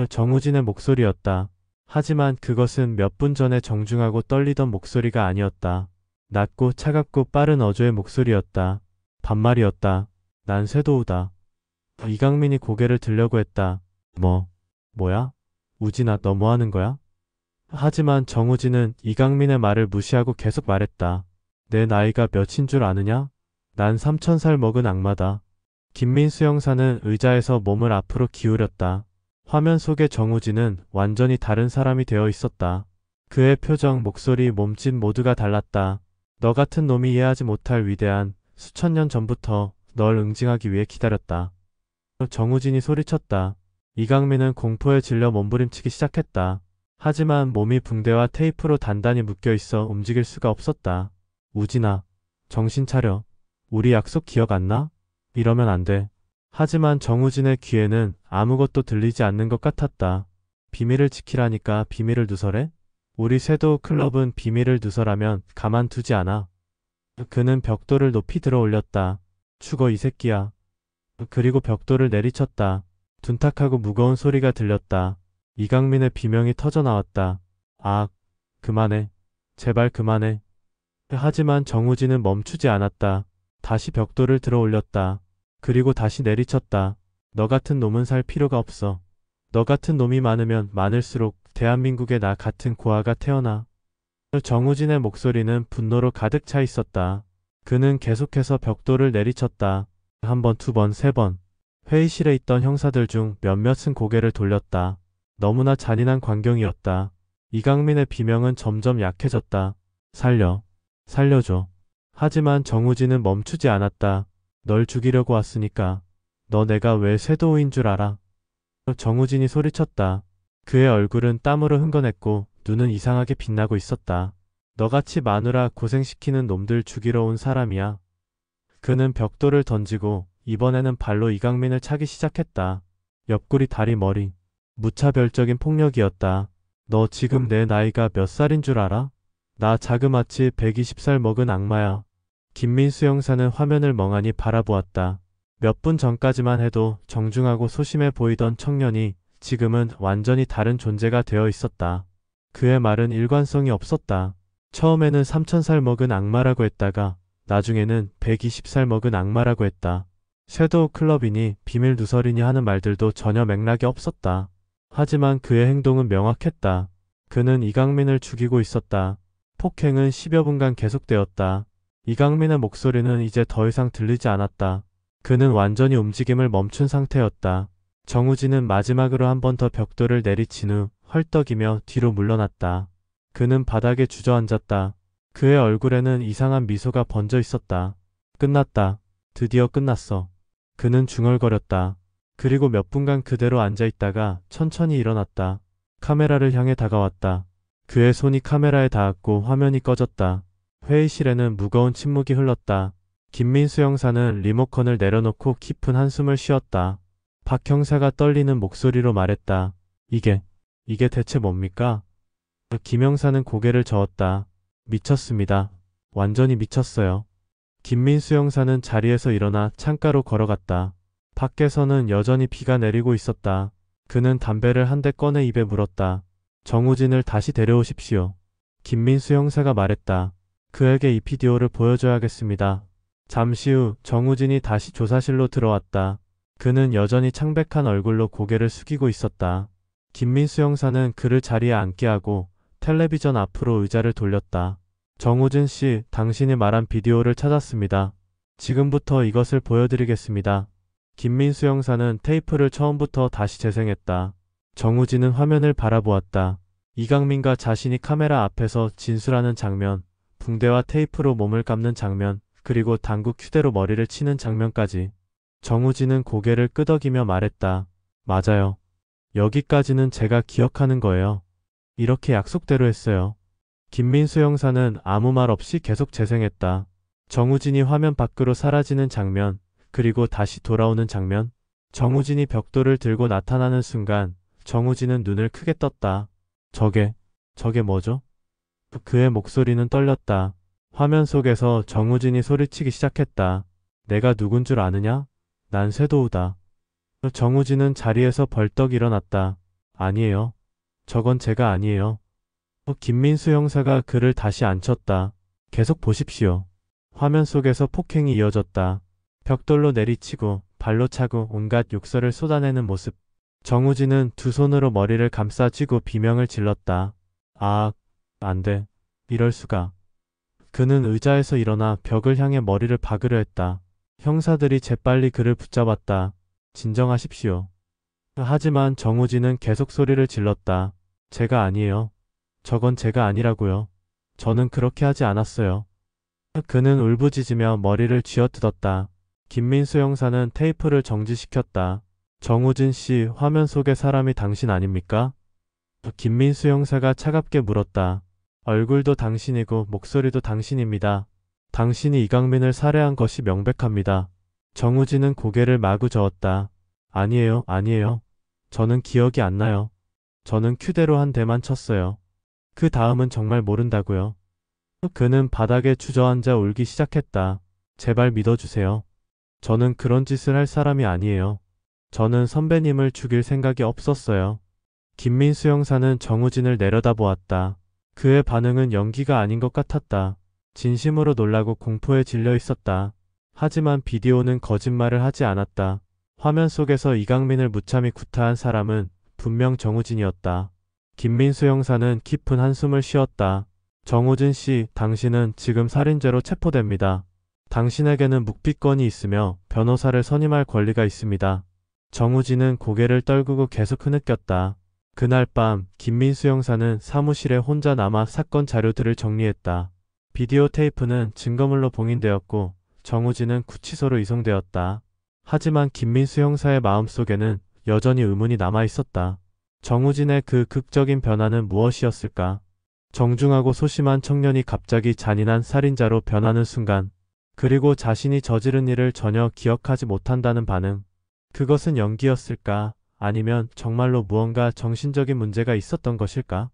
정우진의 목소리였다. 하지만 그것은 몇 분 전에 정중하고 떨리던 목소리가 아니었다. 낮고 차갑고 빠른 어조의 목소리였다. 반말이었다. 난 쇄도우다. 이강민이 고개를 들려고 했다. 뭐야? 우진아, 너 뭐 하는 거야? 하지만 정우진은 이강민의 말을 무시하고 계속 말했다. 내 나이가 몇인 줄 아느냐? 난 3000살 먹은 악마다. 김민수 형사는 의자에서 몸을 앞으로 기울였다. 화면 속의 정우진은 완전히 다른 사람이 되어 있었다. 그의 표정, 목소리, 몸짓 모두가 달랐다. 너 같은 놈이 이해하지 못할 위대한 수천 년 전부터 널 응징하기 위해 기다렸다. 정우진이 소리쳤다. 이강민은 공포에 질려 몸부림치기 시작했다. 하지만 몸이 붕대와 테이프로 단단히 묶여있어 움직일 수가 없었다. 우진아, 정신 차려. 우리 약속 기억 안 나? 이러면 안 돼. 하지만 정우진의 귀에는 아무것도 들리지 않는 것 같았다. 비밀을 지키라니까 비밀을 누설해? 우리 쇄도 클럽은 비밀을 누설하면 가만두지 않아. 그는 벽돌을 높이 들어 올렸다. 죽어 이 새끼야. 그리고 벽돌을 내리쳤다. 둔탁하고 무거운 소리가 들렸다. 이강민의 비명이 터져나왔다. 그만해. 제발 그만해. 하지만 정우진은 멈추지 않았다. 다시 벽돌을 들어 올렸다. 그리고 다시 내리쳤다. 너 같은 놈은 살 필요가 없어. 너 같은 놈이 많으면 많을수록 대한민국에 나 같은 고아가 태어나. 정우진의 목소리는 분노로 가득 차 있었다. 그는 계속해서 벽돌을 내리쳤다. 한 번, 두 번, 세 번. 회의실에 있던 형사들 중 몇몇은 고개를 돌렸다. 너무나 잔인한 광경이었다. 이강민의 비명은 점점 약해졌다. 살려. 살려줘. 하지만 정우진은 멈추지 않았다. 널 죽이려고 왔으니까. 너 내가 왜 쇄도우인 줄 알아? 정우진이 소리쳤다. 그의 얼굴은 땀으로 흥건했고 눈은 이상하게 빛나고 있었다. 너같이 마누라 고생시키는 놈들 죽이러 온 사람이야. 그는 벽돌을 던지고 이번에는 발로 이강민을 차기 시작했다. 옆구리, 다리, 머리. 무차별적인 폭력이었다. 너 지금 내 나이가 몇 살인 줄 알아? 나 자그마치 120살 먹은 악마야. 김민수 형사는 화면을 멍하니 바라보았다. 몇 분 전까지만 해도 정중하고 소심해 보이던 청년이 지금은 완전히 다른 존재가 되어 있었다. 그의 말은 일관성이 없었다. 처음에는 3000살 먹은 악마라고 했다가 나중에는 120살 먹은 악마라고 했다. 섀도우 클럽이니 비밀 누설이니 하는 말들도 전혀 맥락이 없었다. 하지만 그의 행동은 명확했다. 그는 이강민을 죽이고 있었다. 폭행은 10여 분간 계속되었다. 이강민의 목소리는 이제 더 이상 들리지 않았다. 그는 완전히 움직임을 멈춘 상태였다. 정우진은 마지막으로 한 번 더 벽돌을 내리친 후 헐떡이며 뒤로 물러났다. 그는 바닥에 주저앉았다. 그의 얼굴에는 이상한 미소가 번져 있었다. 끝났다. 드디어 끝났어. 그는 중얼거렸다. 그리고 몇 분간 그대로 앉아있다가 천천히 일어났다. 카메라를 향해 다가왔다. 그의 손이 카메라에 닿았고 화면이 꺼졌다. 회의실에는 무거운 침묵이 흘렀다. 김민수 형사는 리모컨을 내려놓고 깊은 한숨을 쉬었다. 박 형사가 떨리는 목소리로 말했다. 이게 대체 뭡니까? 김 형사는 고개를 저었다. 미쳤습니다. 완전히 미쳤어요. 김민수 형사는 자리에서 일어나 창가로 걸어갔다. 밖에서는 여전히 비가 내리고 있었다. 그는 담배를 한 대 꺼내 입에 물었다. 정우진을 다시 데려오십시오. 김민수 형사가 말했다. 그에게 이 비디오를 보여줘야겠습니다. 잠시 후 정우진이 다시 조사실로 들어왔다. 그는 여전히 창백한 얼굴로 고개를 숙이고 있었다. 김민수 형사는 그를 자리에 앉게 하고 텔레비전 앞으로 의자를 돌렸다. 정우진 씨, 당신이 말한 비디오를 찾았습니다. 지금부터 이것을 보여드리겠습니다. 김민수 형사는 테이프를 처음부터 다시 재생했다. 정우진은 화면을 바라보았다. 이강민과 자신이 카메라 앞에서 진술하는 장면, 붕대와 테이프로 몸을 감는 장면, 그리고 당구 휴대로 머리를 치는 장면까지. 정우진은 고개를 끄덕이며 말했다. 맞아요. 여기까지는 제가 기억하는 거예요. 이렇게 약속대로 했어요. 김민수 형사는 아무 말 없이 계속 재생했다. 정우진이 화면 밖으로 사라지는 장면, 그리고 다시 돌아오는 장면. 정우진이 벽돌을 들고 나타나는 순간 정우진은 눈을 크게 떴다. 저게 뭐죠? 그의 목소리는 떨렸다. 화면 속에서 정우진이 소리치기 시작했다. 내가 누군 줄 아느냐? 난 쇄도우다. 정우진은 자리에서 벌떡 일어났다. 아니에요. 저건 제가 아니에요. 김민수 형사가 그를 다시 앉혔다. 계속 보십시오. 화면 속에서 폭행이 이어졌다. 벽돌로 내리치고 발로 차고 온갖 욕설을 쏟아내는 모습. 정우진은 두 손으로 머리를 감싸 쥐고 비명을 질렀다. 아, 안 돼. 이럴 수가. 그는 의자에서 일어나 벽을 향해 머리를 박으려 했다. 형사들이 재빨리 그를 붙잡았다. 진정하십시오. 하지만 정우진은 계속 소리를 질렀다. 제가 아니에요. 저건 제가 아니라고요. 저는 그렇게 하지 않았어요. 그는 울부짖으며 머리를 쥐어뜯었다. 김민수 형사는 테이프를 정지시켰다. 정우진 씨, 화면 속의 사람이 당신 아닙니까? 김민수 형사가 차갑게 물었다. 얼굴도 당신이고 목소리도 당신입니다. 당신이 이강민을 살해한 것이 명백합니다. 정우진은 고개를 마구 저었다. 아니에요, 아니에요. 저는 기억이 안 나요. 저는 큐대로 한 대만 쳤어요. 그 다음은 정말 모른다고요. 그는 바닥에 주저앉아 울기 시작했다. 제발 믿어주세요. 저는 그런 짓을 할 사람이 아니에요. 저는 선배님을 죽일 생각이 없었어요. 김민수 형사는 정우진을 내려다보았다. 그의 반응은 연기가 아닌 것 같았다. 진심으로 놀라고 공포에 질려 있었다. 하지만 비디오는 거짓말을 하지 않았다. 화면 속에서 이강민을 무참히 구타한 사람은 분명 정우진이었다. 김민수 형사는 깊은 한숨을 쉬었다. 정우진 씨, 당신은 지금 살인죄로 체포됩니다. 당신에게는 묵비권이 있으며 변호사를 선임할 권리가 있습니다. 정우진은 고개를 떨구고 계속 흐느꼈다. 그날 밤 김민수 형사는 사무실에 혼자 남아 사건 자료들을 정리했다. 비디오 테이프는 증거물로 봉인되었고 정우진은 구치소로 이송되었다. 하지만 김민수 형사의 마음속에는 여전히 의문이 남아 있었다. 정우진의 그 극적인 변화는 무엇이었을까? 정중하고 소심한 청년이 갑자기 잔인한 살인자로 변하는 순간, 그리고 자신이 저지른 일을 전혀 기억하지 못한다는 반응. 그것은 연기였을까? 아니면 정말로 무언가 정신적인 문제가 있었던 것일까?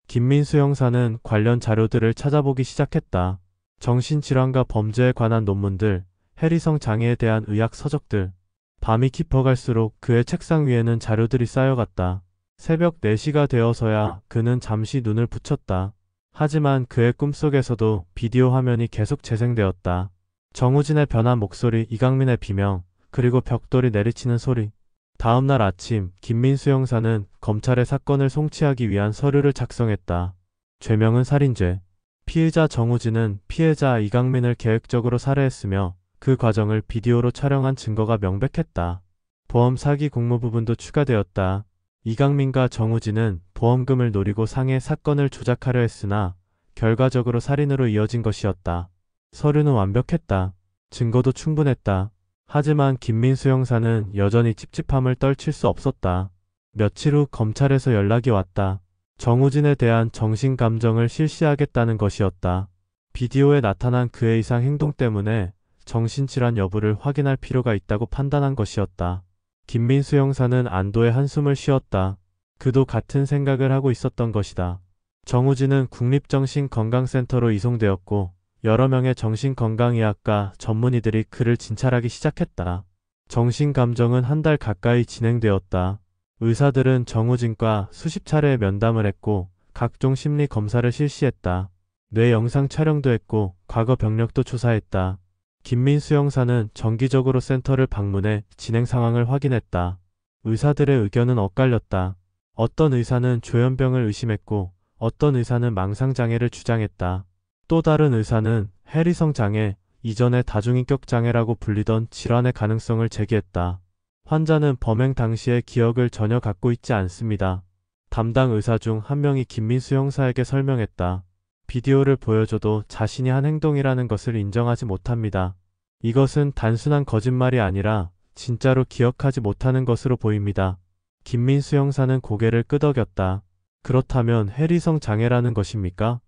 김민수 형사는 관련 자료들을 찾아보기 시작했다. 정신질환과 범죄에 관한 논문들, 해리성 장애에 대한 의학 서적들. 밤이 깊어갈수록 그의 책상 위에는 자료들이 쌓여갔다. 새벽 4시가 되어서야 그는 잠시 눈을 붙였다. 하지만 그의 꿈속에서도 비디오 화면이 계속 재생되었다. 정우진의 변한 목소리, 이강민의 비명, 그리고 벽돌이 내리치는 소리. 다음날 아침 김민수 형사는 검찰에 사건을 송치하기 위한 서류를 작성했다. 죄명은 살인죄. 피의자 정우진은 피해자 이강민을 계획적으로 살해했으며 그 과정을 비디오로 촬영한 증거가 명백했다. 보험 사기 공모 부분도 추가되었다. 이강민과 정우진은 보험금을 노리고 상해 사건을 조작하려 했으나 결과적으로 살인으로 이어진 것이었다. 서류는 완벽했다. 증거도 충분했다. 하지만 김민수 형사는 여전히 찝찝함을 떨칠 수 없었다. 며칠 후 검찰에서 연락이 왔다. 정우진에 대한 정신감정을 실시하겠다는 것이었다. 비디오에 나타난 그의 이상 행동 때문에 정신질환 여부를 확인할 필요가 있다고 판단한 것이었다. 김민수 형사는 안도의 한숨을 쉬었다. 그도 같은 생각을 하고 있었던 것이다. 정우진은 국립정신건강센터로 이송되었고 여러 명의 정신건강의학과 전문의들이 그를 진찰하기 시작했다. 정신감정은 한 달 가까이 진행되었다. 의사들은 정우진과 수십 차례 면담을 했고 각종 심리 검사를 실시했다. 뇌 영상 촬영도 했고 과거 병력도 조사했다. 김민수 형사는 정기적으로 센터를 방문해 진행 상황을 확인했다. 의사들의 의견은 엇갈렸다. 어떤 의사는 조현병을 의심했고 어떤 의사는 망상장애를 주장했다. 또 다른 의사는 해리성 장애, 이전에 다중인격 장애라고 불리던 질환의 가능성을 제기했다. 환자는 범행 당시의 기억을 전혀 갖고 있지 않습니다. 담당 의사 중 한 명이 김민수 형사에게 설명했다. 비디오를 보여줘도 자신이 한 행동이라는 것을 인정하지 못합니다. 이것은 단순한 거짓말이 아니라 진짜로 기억하지 못하는 것으로 보입니다. 김민수 형사는 고개를 끄덕였다. 그렇다면 해리성 장애라는 것입니까?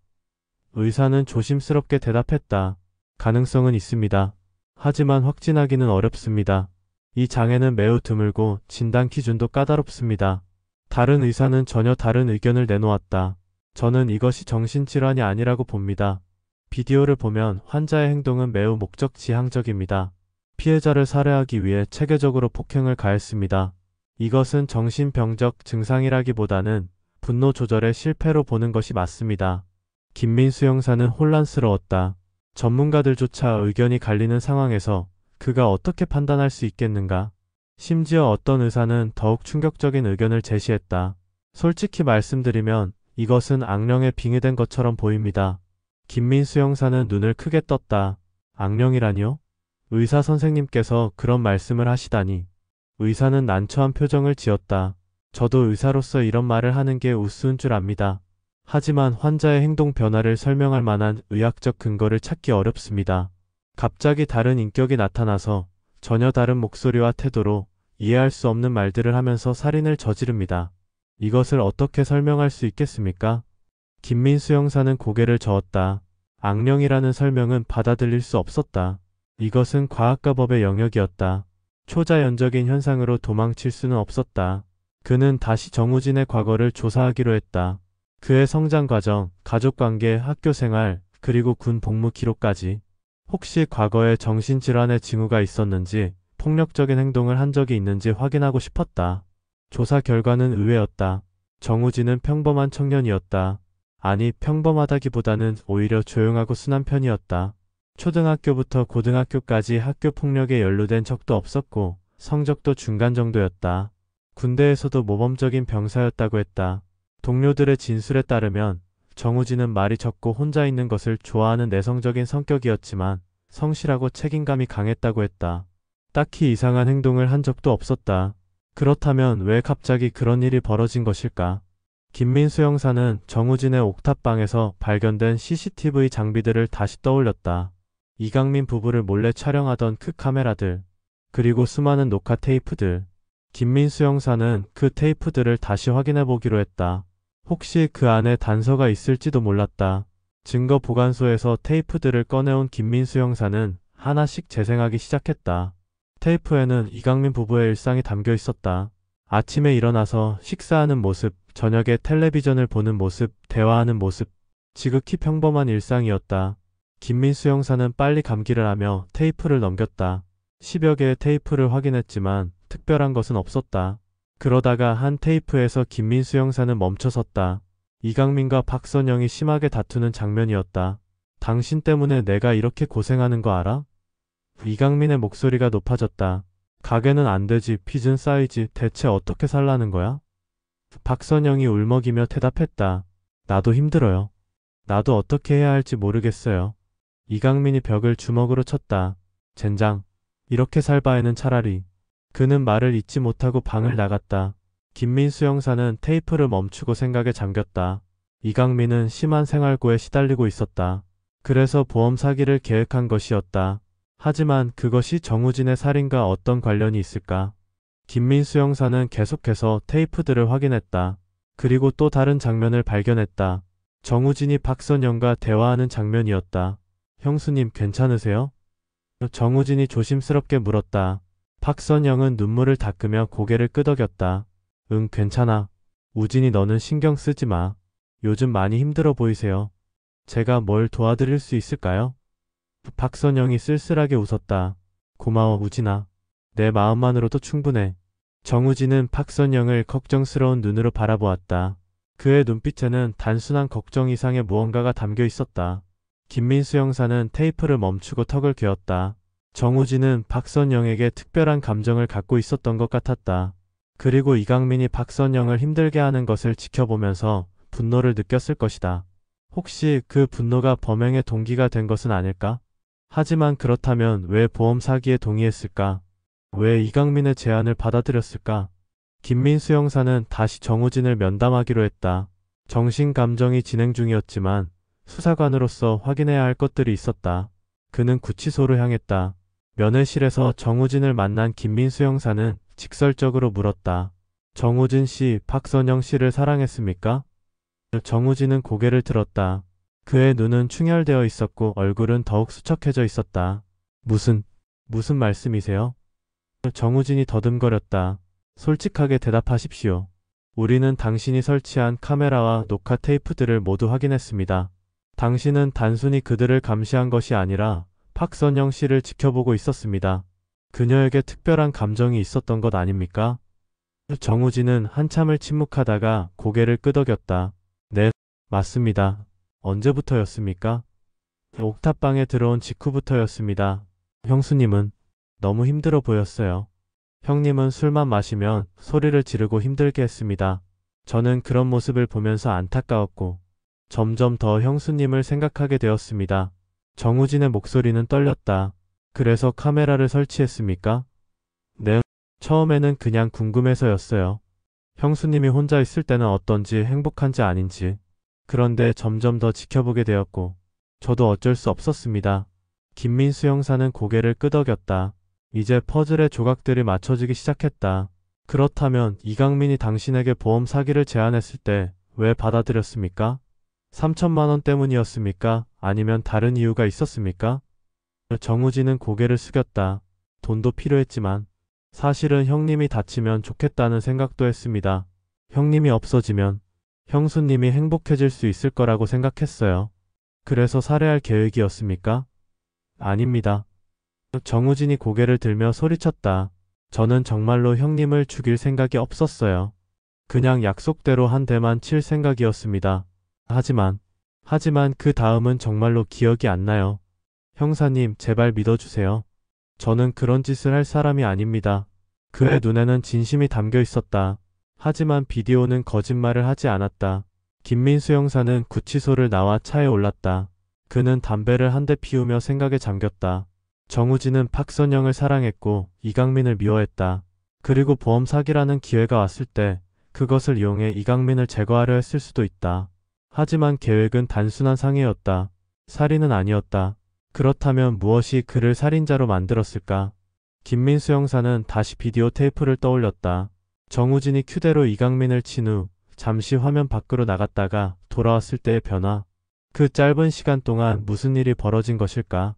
의사는 조심스럽게 대답했다. 가능성은 있습니다. 하지만 확진하기는 어렵습니다. 이 장애는 매우 드물고 진단 기준도 까다롭습니다. 다른 의사는 전혀 다른 의견을 내놓았다. 저는 이것이 정신질환이 아니라고 봅니다. 비디오를 보면 환자의 행동은 매우 목적지향적입니다. 피해자를 살해하기 위해 체계적으로 폭행을 가했습니다. 이것은 정신병적 증상이라기보다는 분노 조절의 실패로 보는 것이 맞습니다. 김민수 형사는 혼란스러웠다. 전문가들조차 의견이 갈리는 상황에서 그가 어떻게 판단할 수 있겠는가? 심지어 어떤 의사는 더욱 충격적인 의견을 제시했다. 솔직히 말씀드리면 이것은 악령에 빙의된 것처럼 보입니다. 김민수 형사는 눈을 크게 떴다. 악령이라니요? 의사 선생님께서 그런 말씀을 하시다니. 의사는 난처한 표정을 지었다. 저도 의사로서 이런 말을 하는 게 우스운 줄 압니다. 하지만 환자의 행동 변화를 설명할 만한 의학적 근거를 찾기 어렵습니다. 갑자기 다른 인격이 나타나서 전혀 다른 목소리와 태도로 이해할 수 없는 말들을 하면서 살인을 저지릅니다. 이것을 어떻게 설명할 수 있겠습니까? 김민수 형사는 고개를 저었다. 악령이라는 설명은 받아들일 수 없었다. 이것은 과학과 법의 영역이었다. 초자연적인 현상으로 도망칠 수는 없었다. 그는 다시 정우진의 과거를 조사하기로 했다. 그의 성장 과정, 가족관계, 학교생활, 그리고 군 복무 기록까지. 혹시 과거에 정신질환의 징후가 있었는지, 폭력적인 행동을 한 적이 있는지 확인하고 싶었다. 조사 결과는 의외였다. 정우진은 평범한 청년이었다. 아니, 평범하다기보다는 오히려 조용하고 순한 편이었다. 초등학교부터 고등학교까지 학교 폭력에 연루된 적도 없었고 성적도 중간 정도였다. 군대에서도 모범적인 병사였다고 했다. 동료들의 진술에 따르면 정우진은 말이 적고 혼자 있는 것을 좋아하는 내성적인 성격이었지만 성실하고 책임감이 강했다고 했다. 딱히 이상한 행동을 한 적도 없었다. 그렇다면 왜 갑자기 그런 일이 벌어진 것일까? 김민수 형사는 정우진의 옥탑방에서 발견된 CCTV 장비들을 다시 떠올렸다. 이강민 부부를 몰래 촬영하던 그 카메라들, 그리고 수많은 녹화 테이프들. 김민수 형사는 그 테이프들을 다시 확인해 보기로 했다. 혹시 그 안에 단서가 있을지도 몰랐다. 증거 보관소에서 테이프들을 꺼내온 김민수 형사는 하나씩 재생하기 시작했다. 테이프에는 이강민 부부의 일상이 담겨 있었다. 아침에 일어나서 식사하는 모습, 저녁에 텔레비전을 보는 모습, 대화하는 모습. 지극히 평범한 일상이었다. 김민수 형사는 빨리 감기를 하며 테이프를 넘겼다. 10여 개의 테이프를 확인했지만 특별한 것은 없었다. 그러다가 한 테이프에서 김민수 형사는 멈춰섰다. 이강민과 박선영이 심하게 다투는 장면이었다. 당신 때문에 내가 이렇게 고생하는 거 알아? 이강민의 목소리가 높아졌다. 가게는 안 되지, 빚은 쌓이지, 대체 어떻게 살라는 거야? 박선영이 울먹이며 대답했다. 나도 힘들어요. 나도 어떻게 해야 할지 모르겠어요. 이강민이 벽을 주먹으로 쳤다. 젠장. 이렇게 살 바에는 차라리. 그는 말을 잇지 못하고 방을 나갔다. 김민수 형사는 테이프를 멈추고 생각에 잠겼다. 이강민은 심한 생활고에 시달리고 있었다. 그래서 보험 사기를 계획한 것이었다. 하지만 그것이 정우진의 살인과 어떤 관련이 있을까? 김민수 형사는 계속해서 테이프들을 확인했다. 그리고 또 다른 장면을 발견했다. 정우진이 박선영과 대화하는 장면이었다. 형수님 괜찮으세요? 정우진이 조심스럽게 물었다. 박선영은 눈물을 닦으며 고개를 끄덕였다. 응, 괜찮아. 우진이 너는 신경 쓰지 마. 요즘 많이 힘들어 보이세요. 제가 뭘 도와드릴 수 있을까요? 박선영이 쓸쓸하게 웃었다. 고마워, 우진아. 내 마음만으로도 충분해. 정우진은 박선영을 걱정스러운 눈으로 바라보았다. 그의 눈빛에는 단순한 걱정 이상의 무언가가 담겨 있었다. 김민수 형사는 테이프를 멈추고 턱을 괴었다. 정우진은 박선영에게 특별한 감정을 갖고 있었던 것 같았다. 그리고 이강민이 박선영을 힘들게 하는 것을 지켜보면서 분노를 느꼈을 것이다. 혹시 그 분노가 범행의 동기가 된 것은 아닐까? 하지만 그렇다면 왜 보험 사기에 동의했을까? 왜 이강민의 제안을 받아들였을까? 김민수 형사는 다시 정우진을 면담하기로 했다. 정신 감정이 진행 중이었지만 수사관으로서 확인해야 할 것들이 있었다. 그는 구치소로 향했다. 면회실에서 정우진을 만난 김민수 형사는 직설적으로 물었다. 정우진 씨, 박선영 씨를 사랑했습니까? 정우진은 고개를 들었다. 그의 눈은 충혈되어 있었고 얼굴은 더욱 수척해져 있었다. 무슨 말씀이세요? 정우진이 더듬거렸다. 솔직하게 대답하십시오. 우리는 당신이 설치한 카메라와 녹화 테이프들을 모두 확인했습니다. 당신은 단순히 그들을 감시한 것이 아니라 박선영 씨를 지켜보고 있었습니다. 그녀에게 특별한 감정이 있었던 것 아닙니까? 정우진은 한참을 침묵하다가 고개를 끄덕였다. 네, 맞습니다. 언제부터였습니까? 옥탑방에 들어온 직후부터였습니다. 형수님은 너무 힘들어 보였어요. 형님은 술만 마시면 소리를 지르고 힘들게 했습니다. 저는 그런 모습을 보면서 안타까웠고 점점 더 형수님을 생각하게 되었습니다. 정우진의 목소리는 떨렸다. 그래서 카메라를 설치했습니까? 네, 처음에는 그냥 궁금해서였어요. 형수님이 혼자 있을 때는 어떤지, 행복한지 아닌지. 그런데 점점 더 지켜보게 되었고 저도 어쩔 수 없었습니다. 김민수 형사는 고개를 끄덕였다. 이제 퍼즐의 조각들이 맞춰지기 시작했다. 그렇다면 이강민이 당신에게 보험 사기를 제안했을 때 왜 받아들였습니까? 3천만 원 때문이었습니까? 아니면 다른 이유가 있었습니까? 정우진은 고개를 숙였다. 돈도 필요했지만 사실은 형님이 다치면 좋겠다는 생각도 했습니다. 형님이 없어지면 형수님이 행복해질 수 있을 거라고 생각했어요. 그래서 살해할 계획이었습니까? 아닙니다. 정우진이 고개를 들며 소리쳤다. 저는 정말로 형님을 죽일 생각이 없었어요. 그냥 약속대로 한 대만 칠 생각이었습니다. 하지만 그 다음은 정말로 기억이 안 나요. 형사님, 제발 믿어주세요. 저는 그런 짓을 할 사람이 아닙니다. 그의 눈에는 진심이 담겨 있었다. 하지만 비디오는 거짓말을 하지 않았다. 김민수 형사는 구치소를 나와 차에 올랐다. 그는 담배를 한 대 피우며 생각에 잠겼다. 정우진은 박선영을 사랑했고 이강민을 미워했다. 그리고 보험 사기라는 기회가 왔을 때 그것을 이용해 이강민을 제거하려 했을 수도 있다. 하지만 계획은 단순한 상해였다. 살인은 아니었다. 그렇다면 무엇이 그를 살인자로 만들었을까? 김민수 형사는 다시 비디오 테이프를 떠올렸다. 정우진이 큐대로 이강민을 친 후 잠시 화면 밖으로 나갔다가 돌아왔을 때의 변화. 그 짧은 시간 동안 무슨 일이 벌어진 것일까?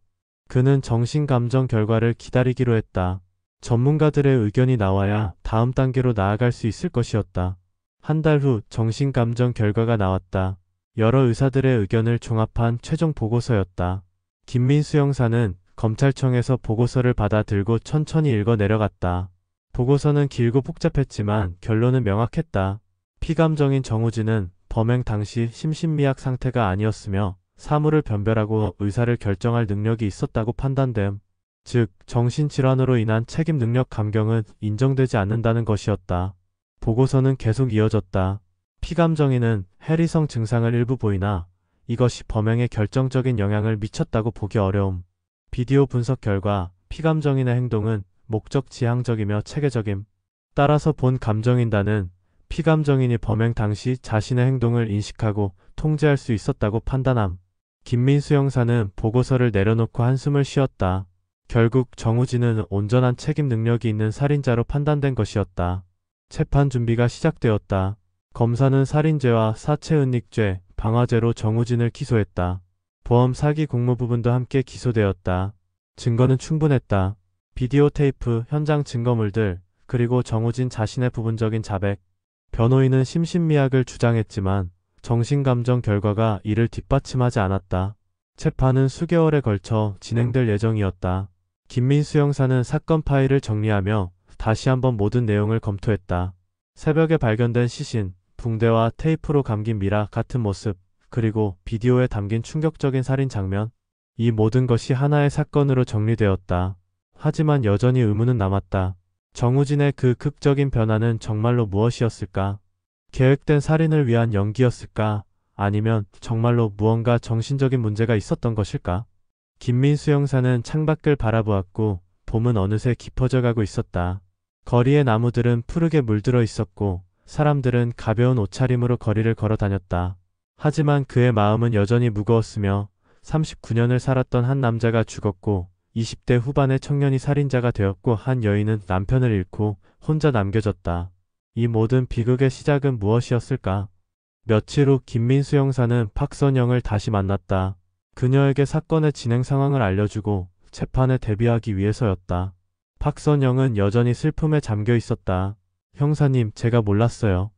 그는 정신감정 결과를 기다리기로 했다. 전문가들의 의견이 나와야 다음 단계로 나아갈 수 있을 것이었다. 한 달 후 정신감정 결과가 나왔다. 여러 의사들의 의견을 종합한 최종 보고서였다. 김민수 형사는 검찰청에서 보고서를 받아 들고 천천히 읽어 내려갔다. 보고서는 길고 복잡했지만 결론은 명확했다. 피감정인 정우진은 범행 당시 심신미약 상태가 아니었으며 사물을 변별하고 의사를 결정할 능력이 있었다고 판단됨. 즉, 정신질환으로 인한 책임 능력 감경은 인정되지 않는다는 것이었다. 보고서는 계속 이어졌다. 피감정인은 해리성 증상을 일부 보이나 이것이 범행에 결정적인 영향을 미쳤다고 보기 어려움. 비디오 분석 결과 피감정인의 행동은 목적 지향적이며 체계적임. 따라서 본 감정인단은 피감정인이 범행 당시 자신의 행동을 인식하고 통제할 수 있었다고 판단함. 김민수 형사는 보고서를 내려놓고 한숨을 쉬었다. 결국 정우진은 온전한 책임 능력이 있는 살인자로 판단된 것이었다. 재판 준비가 시작되었다. 검사는 살인죄와 사체은닉죄, 방화죄로 정우진을 기소했다. 보험 사기 공모 부분도 함께 기소되었다. 증거는 충분했다. 비디오 테이프, 현장 증거물들, 그리고 정우진 자신의 부분적인 자백. 변호인은 심신미약을 주장했지만 정신감정 결과가 이를 뒷받침하지 않았다. 재판은 수개월에 걸쳐 진행될 예정이었다. 김민수 형사는 사건 파일을 정리하며 다시 한번 모든 내용을 검토했다. 새벽에 발견된 시신, 붕대와 테이프로 감긴 미라 같은 모습, 그리고 비디오에 담긴 충격적인 살인 장면. 이 모든 것이 하나의 사건으로 정리되었다. 하지만 여전히 의문은 남았다. 정우진의 그 극적인 변화는 정말로 무엇이었을까? 계획된 살인을 위한 연기였을까? 아니면 정말로 무언가 정신적인 문제가 있었던 것일까? 김민수 형사는 창밖을 바라보았고 봄은 어느새 깊어져 가고 있었다. 거리의 나무들은 푸르게 물들어 있었고 사람들은 가벼운 옷차림으로 거리를 걸어 다녔다. 하지만 그의 마음은 여전히 무거웠으며 39년을 살았던 한 남자가 죽었고 20대 후반의 청년이 살인자가 되었고 한 여인은 남편을 잃고 혼자 남겨졌다. 이 모든 비극의 시작은 무엇이었을까? 며칠 후 김민수 형사는 박선영을 다시 만났다. 그녀에게 사건의 진행 상황을 알려주고 재판에 대비하기 위해서였다. 박선영은 여전히 슬픔에 잠겨 있었다. 형사님, 제가 몰랐어요.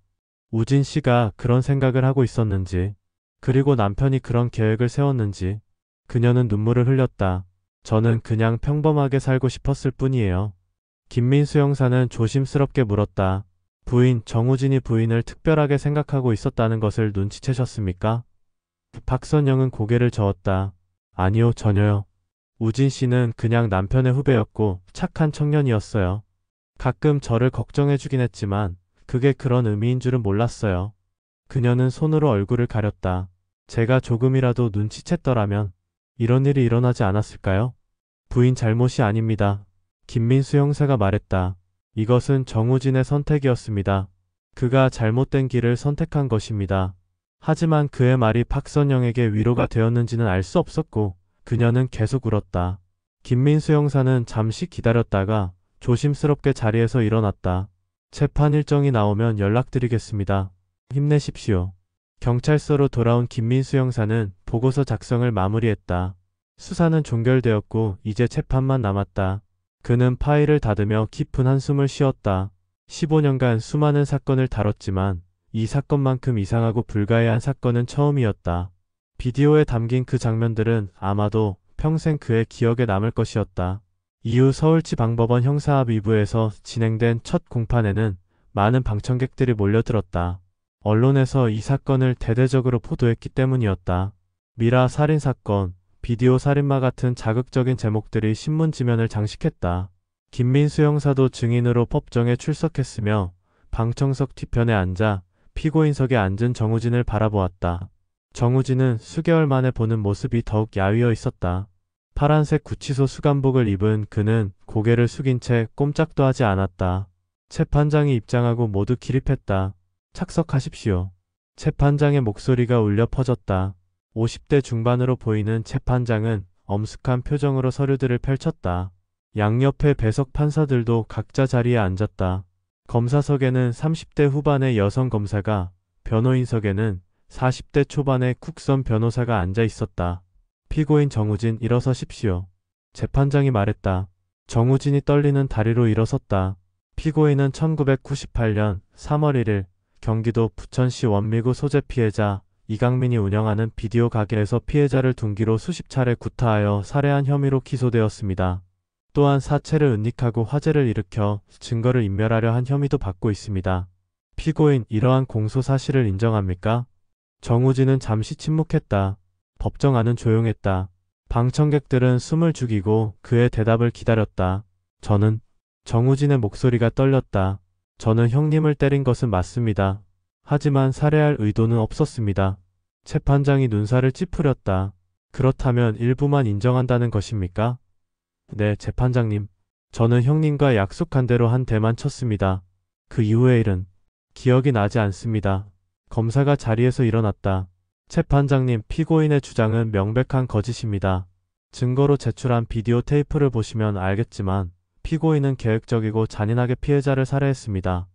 우진 씨가 그런 생각을 하고 있었는지, 그리고 남편이 그런 계획을 세웠는지. 그녀는 눈물을 흘렸다. 저는 그냥 평범하게 살고 싶었을 뿐이에요. 김민수 형사는 조심스럽게 물었다. 부인 정우진이 부인을 특별하게 생각하고 있었다는 것을 눈치채셨습니까? 박선영은 고개를 저었다. 아니요, 전혀요. 우진 씨는 그냥 남편의 후배였고 착한 청년이었어요. 가끔 저를 걱정해주긴 했지만 그게 그런 의미인 줄은 몰랐어요. 그녀는 손으로 얼굴을 가렸다. 제가 조금이라도 눈치챘더라면 이런 일이 일어나지 않았을까요? 부인 잘못이 아닙니다. 김민수 형사가 말했다. 이것은 정우진의 선택이었습니다. 그가 잘못된 길을 선택한 것입니다. 하지만 그의 말이 박선영에게 위로가 되었는지는 알 수 없었고 그녀는 계속 울었다. 김민수 형사는 잠시 기다렸다가 조심스럽게 자리에서 일어났다. 재판 일정이 나오면 연락드리겠습니다. 힘내십시오. 경찰서로 돌아온 김민수 형사는 보고서 작성을 마무리했다. 수사는 종결되었고 이제 재판만 남았다. 그는 파일을 닫으며 깊은 한숨을 쉬었다. 15년간 수많은 사건을 다뤘지만 이 사건만큼 이상하고 불가해한 사건은 처음이었다. 비디오에 담긴 그 장면들은 아마도 평생 그의 기억에 남을 것이었다. 이후 서울지방법원 형사합 2부에서 진행된 첫 공판에는 많은 방청객들이 몰려들었다. 언론에서 이 사건을 대대적으로 보도했기 때문이었다. 미라 살인사건, 비디오 살인마 같은 자극적인 제목들이 신문 지면을 장식했다. 김민수 형사도 증인으로 법정에 출석했으며 방청석 뒤편에 앉아 피고인석에 앉은 정우진을 바라보았다. 정우진은 수개월 만에 보는 모습이 더욱 야위어 있었다. 파란색 구치소 수감복을 입은 그는 고개를 숙인 채 꼼짝도 하지 않았다. 재판장이 입장하고 모두 기립했다. 착석하십시오. 재판장의 목소리가 울려 퍼졌다. 50대 중반으로 보이는 재판장은 엄숙한 표정으로 서류들을 펼쳤다. 양옆의 배석 판사들도 각자 자리에 앉았다. 검사석에는 30대 후반의 여성 검사가, 변호인석에는 40대 초반의 국선 변호사가 앉아 있었다. 피고인 정우진 일어서십시오. 재판장이 말했다. 정우진이 떨리는 다리로 일어섰다. 피고인은 1998년 3월 1일 경기도 부천시 원미구 소재 피해자 이강민이 운영하는 비디오 가게에서 피해자를 둔기로 수십 차례 구타하여 살해한 혐의로 기소되었습니다. 또한 사체를 은닉하고 화재를 일으켜 증거를 인멸하려 한 혐의도 받고 있습니다. 피고인 이러한 공소 사실을 인정합니까? 정우진은 잠시 침묵했다. 법정 안은 조용했다. 방청객들은 숨을 죽이고 그의 대답을 기다렸다. 정우진의 목소리가 떨렸다. 저는 형님을 때린 것은 맞습니다. 하지만 살해할 의도는 없었습니다. 재판장이 눈살을 찌푸렸다. 그렇다면 일부만 인정한다는 것입니까? 네, 재판장님. 저는 형님과 약속한 대로 한 대만 쳤습니다. 그 이후의 일은 기억이 나지 않습니다. 검사가 자리에서 일어났다. 재판장님, 피고인의 주장은 명백한 거짓입니다. 증거로 제출한 비디오 테이프를 보시면 알겠지만 피고인은 계획적이고 잔인하게 피해자를 살해했습니다.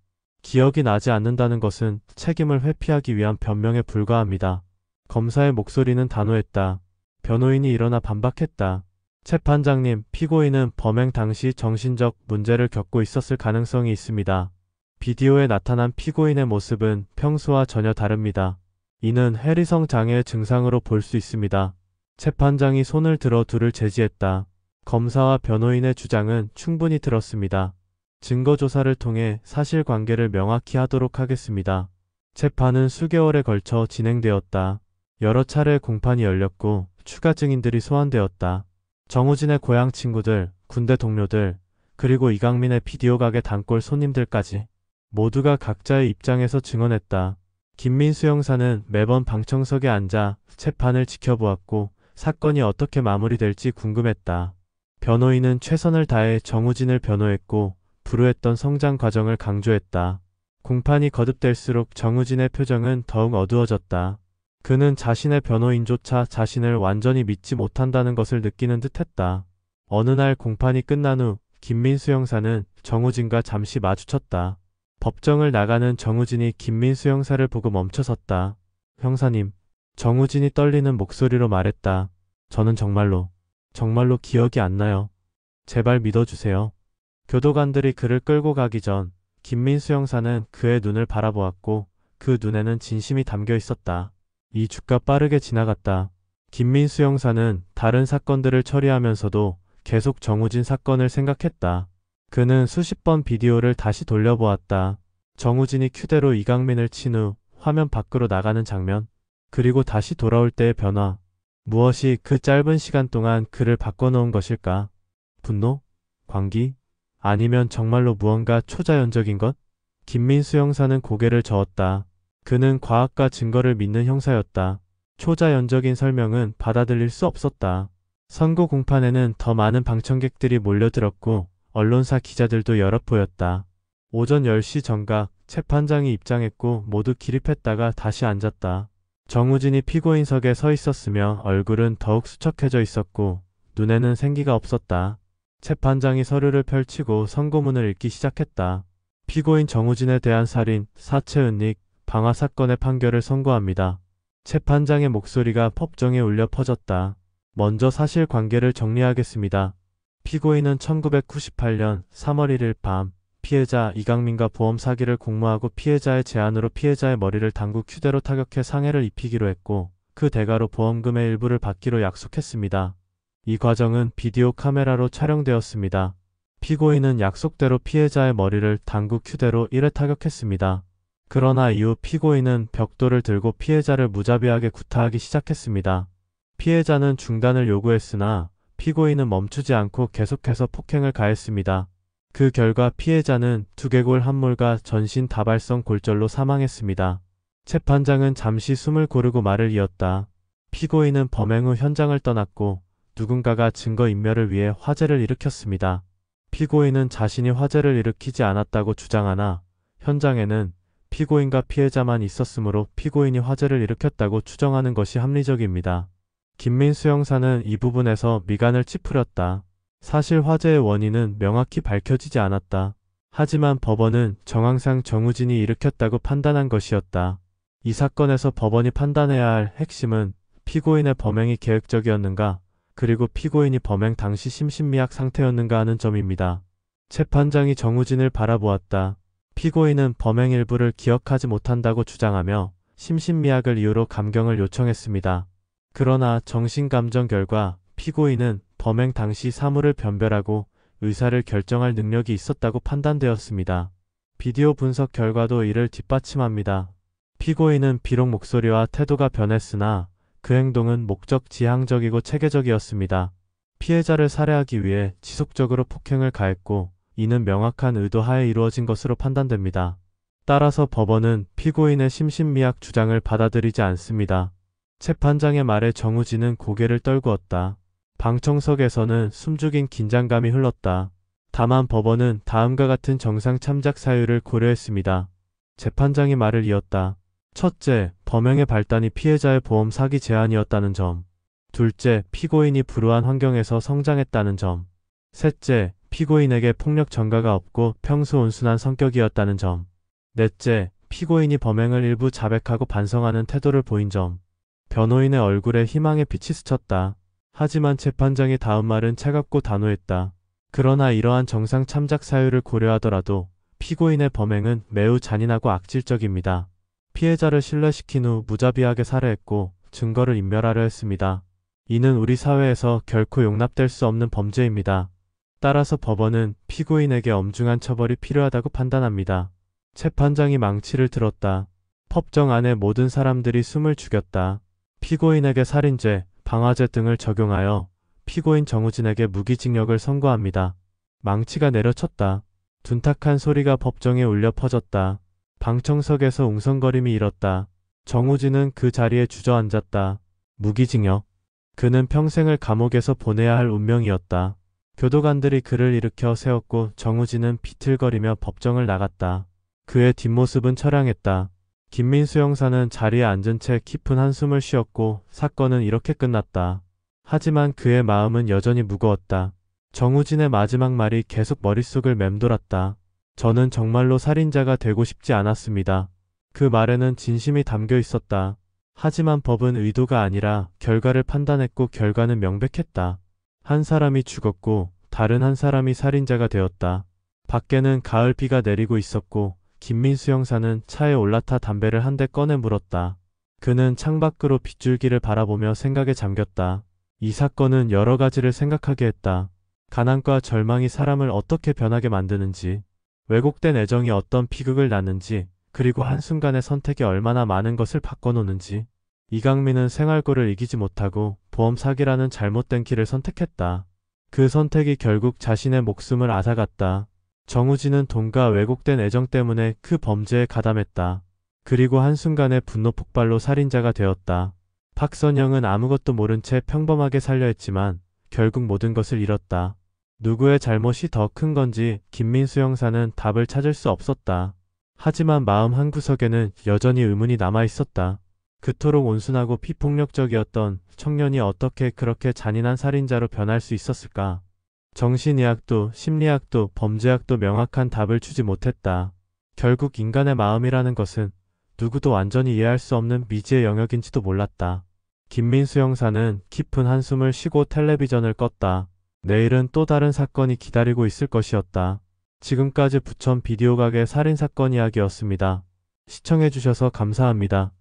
기억이 나지 않는다는 것은 책임을 회피하기 위한 변명에 불과합니다. 검사의 목소리는 단호했다. 변호인이 일어나 반박했다. 재판장님, 피고인은 범행 당시 정신적 문제를 겪고 있었을 가능성이 있습니다. 비디오에 나타난 피고인의 모습은 평소와 전혀 다릅니다. 이는 해리성 장애의 증상으로 볼 수 있습니다. 재판장이 손을 들어 둘을 제지했다. 검사와 변호인의 주장은 충분히 들었습니다. 증거조사를 통해 사실관계를 명확히 하도록 하겠습니다. 재판은 수개월에 걸쳐 진행되었다. 여러 차례 공판이 열렸고 추가 증인들이 소환되었다. 정우진의 고향 친구들, 군대 동료들, 그리고 이강민의 비디오 가게 단골 손님들까지 모두가 각자의 입장에서 증언했다. 김민수 형사는 매번 방청석에 앉아 재판을 지켜보았고 사건이 어떻게 마무리될지 궁금했다. 변호인은 최선을 다해 정우진을 변호했고 불우했던 성장 과정을 강조했다. 공판이 거듭될수록 정우진의 표정은 더욱 어두워졌다. 그는 자신의 변호인조차 자신을 완전히 믿지 못한다는 것을 느끼는 듯했다. 어느 날 공판이 끝난 후 김민수 형사는 정우진과 잠시 마주쳤다. 법정을 나가는 정우진이 김민수 형사를 보고 멈춰섰다. 형사님, 정우진이 떨리는 목소리로 말했다. 저는 정말로 기억이 안 나요. 제발 믿어주세요. 교도관들이 그를 끌고 가기 전 김민수 형사는 그의 눈을 바라보았고 그 눈에는 진심이 담겨 있었다. 2주가 빠르게 지나갔다. 김민수 형사는 다른 사건들을 처리하면서도 계속 정우진 사건을 생각했다. 그는 수십 번 비디오를 다시 돌려보았다. 정우진이 큐대로 이강민을 친 후 화면 밖으로 나가는 장면, 그리고 다시 돌아올 때의 변화. 무엇이 그 짧은 시간 동안 그를 바꿔놓은 것일까? 분노? 광기? 아니면 정말로 무언가 초자연적인 것? 김민수 형사는 고개를 저었다. 그는 과학과 증거를 믿는 형사였다. 초자연적인 설명은 받아들일 수 없었다. 선고 공판에는 더 많은 방청객들이 몰려들었고 언론사 기자들도 여럿 보였다. 오전 10시 정각 재판장이 입장했고 모두 기립했다가 다시 앉았다. 정우진이 피고인석에 서 있었으며 얼굴은 더욱 수척해져 있었고 눈에는 생기가 없었다. 재판장이 서류를 펼치고 선고문을 읽기 시작했다. 피고인 정우진에 대한 살인, 사체 은닉, 방화 사건의 판결을 선고합니다. 재판장의 목소리가 법정에 울려 퍼졌다. 먼저 사실관계를 정리하겠습니다. 피고인은 1998년 3월 1일 밤 피해자 이강민과 보험 사기를 공모하고 피해자의 제안으로 피해자의 머리를 당구 큐대로 타격해 상해를 입히기로 했고 그 대가로 보험금의 일부를 받기로 약속했습니다. 이 과정은 비디오 카메라로 촬영되었습니다. 피고인은 약속대로 피해자의 머리를 당구 큐대로 1회 타격했습니다. 그러나 이후 피고인은 벽돌을 들고 피해자를 무자비하게 구타하기 시작했습니다. 피해자는 중단을 요구했으나 피고인은 멈추지 않고 계속해서 폭행을 가했습니다. 그 결과 피해자는 두개골 함몰과 전신 다발성 골절로 사망했습니다. 재판장은 잠시 숨을 고르고 말을 이었다. 피고인은 범행 후 현장을 떠났고 누군가가 증거인멸을 위해 화재를 일으켰습니다. 피고인은 자신이 화재를 일으키지 않았다고 주장하나 현장에는 피고인과 피해자만 있었으므로 피고인이 화재를 일으켰다고 추정하는 것이 합리적입니다. 김민수 형사는 이 부분에서 미간을 찌푸렸다. 사실 화재의 원인은 명확히 밝혀지지 않았다. 하지만 법원은 정황상 정우진이 일으켰다고 판단한 것이었다. 이 사건에서 법원이 판단해야 할 핵심은 피고인의 범행이 계획적이었는가, 그리고 피고인이 범행 당시 심신미약 상태였는가 하는 점입니다. 재판장이 정우진을 바라보았다. 피고인은 범행 일부를 기억하지 못한다고 주장하며 심신미약을 이유로 감경을 요청했습니다. 그러나 정신감정 결과 피고인은 범행 당시 사물을 변별하고 의사를 결정할 능력이 있었다고 판단되었습니다. 비디오 분석 결과도 이를 뒷받침합니다. 피고인은 비록 목소리와 태도가 변했으나 그 행동은 목적 지향적이고 체계적이었습니다. 피해자를 살해하기 위해 지속적으로 폭행을 가했고 이는 명확한 의도 하에 이루어진 것으로 판단됩니다. 따라서 법원은 피고인의 심신미약 주장을 받아들이지 않습니다. 재판장의 말에 정우진은 고개를 떨구었다. 방청석에서는 숨죽인 긴장감이 흘렀다. 다만 법원은 다음과 같은 정상 참작 사유를 고려했습니다. 재판장이 말을 이었다. 첫째, 범행의 발단이 피해자의 보험 사기 제안이었다는 점. 둘째, 피고인이 불우한 환경에서 성장했다는 점. 셋째, 피고인에게 폭력 전가가 없고 평소 온순한 성격이었다는 점. 넷째, 피고인이 범행을 일부 자백하고 반성하는 태도를 보인 점. 변호인의 얼굴에 희망의 빛이 스쳤다. 하지만 재판장의 다음 말은 차갑고 단호했다. 그러나 이러한 정상 참작 사유를 고려하더라도 피고인의 범행은 매우 잔인하고 악질적입니다. 피해자를 신뢰시킨 후 무자비하게 살해했고 증거를 인멸하려 했습니다. 이는 우리 사회에서 결코 용납될 수 없는 범죄입니다. 따라서 법원은 피고인에게 엄중한 처벌이 필요하다고 판단합니다. 재판장이 망치를 들었다. 법정 안의 모든 사람들이 숨을 죽였다. 피고인에게 살인죄, 방화죄 등을 적용하여 피고인 정우진에게 무기징역을 선고합니다. 망치가 내려쳤다. 둔탁한 소리가 법정에 울려 퍼졌다. 방청석에서 웅성거림이 일었다. 정우진은 그 자리에 주저앉았다. 무기징역. 그는 평생을 감옥에서 보내야 할 운명이었다. 교도관들이 그를 일으켜 세웠고 정우진은 비틀거리며 법정을 나갔다. 그의 뒷모습은 처량했다. 김민수 형사는 자리에 앉은 채 깊은 한숨을 쉬었고 사건은 이렇게 끝났다. 하지만 그의 마음은 여전히 무거웠다. 정우진의 마지막 말이 계속 머릿속을 맴돌았다. 저는 정말로 살인자가 되고 싶지 않았습니다. 그 말에는 진심이 담겨 있었다. 하지만 법은 의도가 아니라 결과를 판단했고 결과는 명백했다. 한 사람이 죽었고 다른 한 사람이 살인자가 되었다. 밖에는 가을 비가 내리고 있었고 김민수 형사는 차에 올라타 담배를 한 대 꺼내 물었다. 그는 창밖으로 빗줄기를 바라보며 생각에 잠겼다. 이 사건은 여러 가지를 생각하게 했다. 가난과 절망이 사람을 어떻게 변하게 만드는지, 왜곡된 애정이 어떤 비극을 낳는지, 그리고 한순간의 선택이 얼마나 많은 것을 바꿔놓는지. 이강민은 생활고를 이기지 못하고 보험 사기라는 잘못된 길을 선택했다. 그 선택이 결국 자신의 목숨을 앗아갔다. 정우진은 돈과 왜곡된 애정 때문에 그 범죄에 가담했다. 그리고 한순간의 분노 폭발로 살인자가 되었다. 박선영은 아무것도 모른 채 평범하게 살려 했지만 결국 모든 것을 잃었다. 누구의 잘못이 더 큰 건지 김민수 형사는 답을 찾을 수 없었다. 하지만 마음 한구석에는 여전히 의문이 남아 있었다. 그토록 온순하고 비폭력적이었던 청년이 어떻게 그렇게 잔인한 살인자로 변할 수 있었을까? 정신의학도 심리학도 범죄학도 명확한 답을 주지 못했다. 결국 인간의 마음이라는 것은 누구도 완전히 이해할 수 없는 미지의 영역인지도 몰랐다. 김민수 형사는 깊은 한숨을 쉬고 텔레비전을 껐다. 내일은 또 다른 사건이 기다리고 있을 것이었다. 지금까지 부천 비디오 가게 살인사건 이야기였습니다. 시청해주셔서 감사합니다.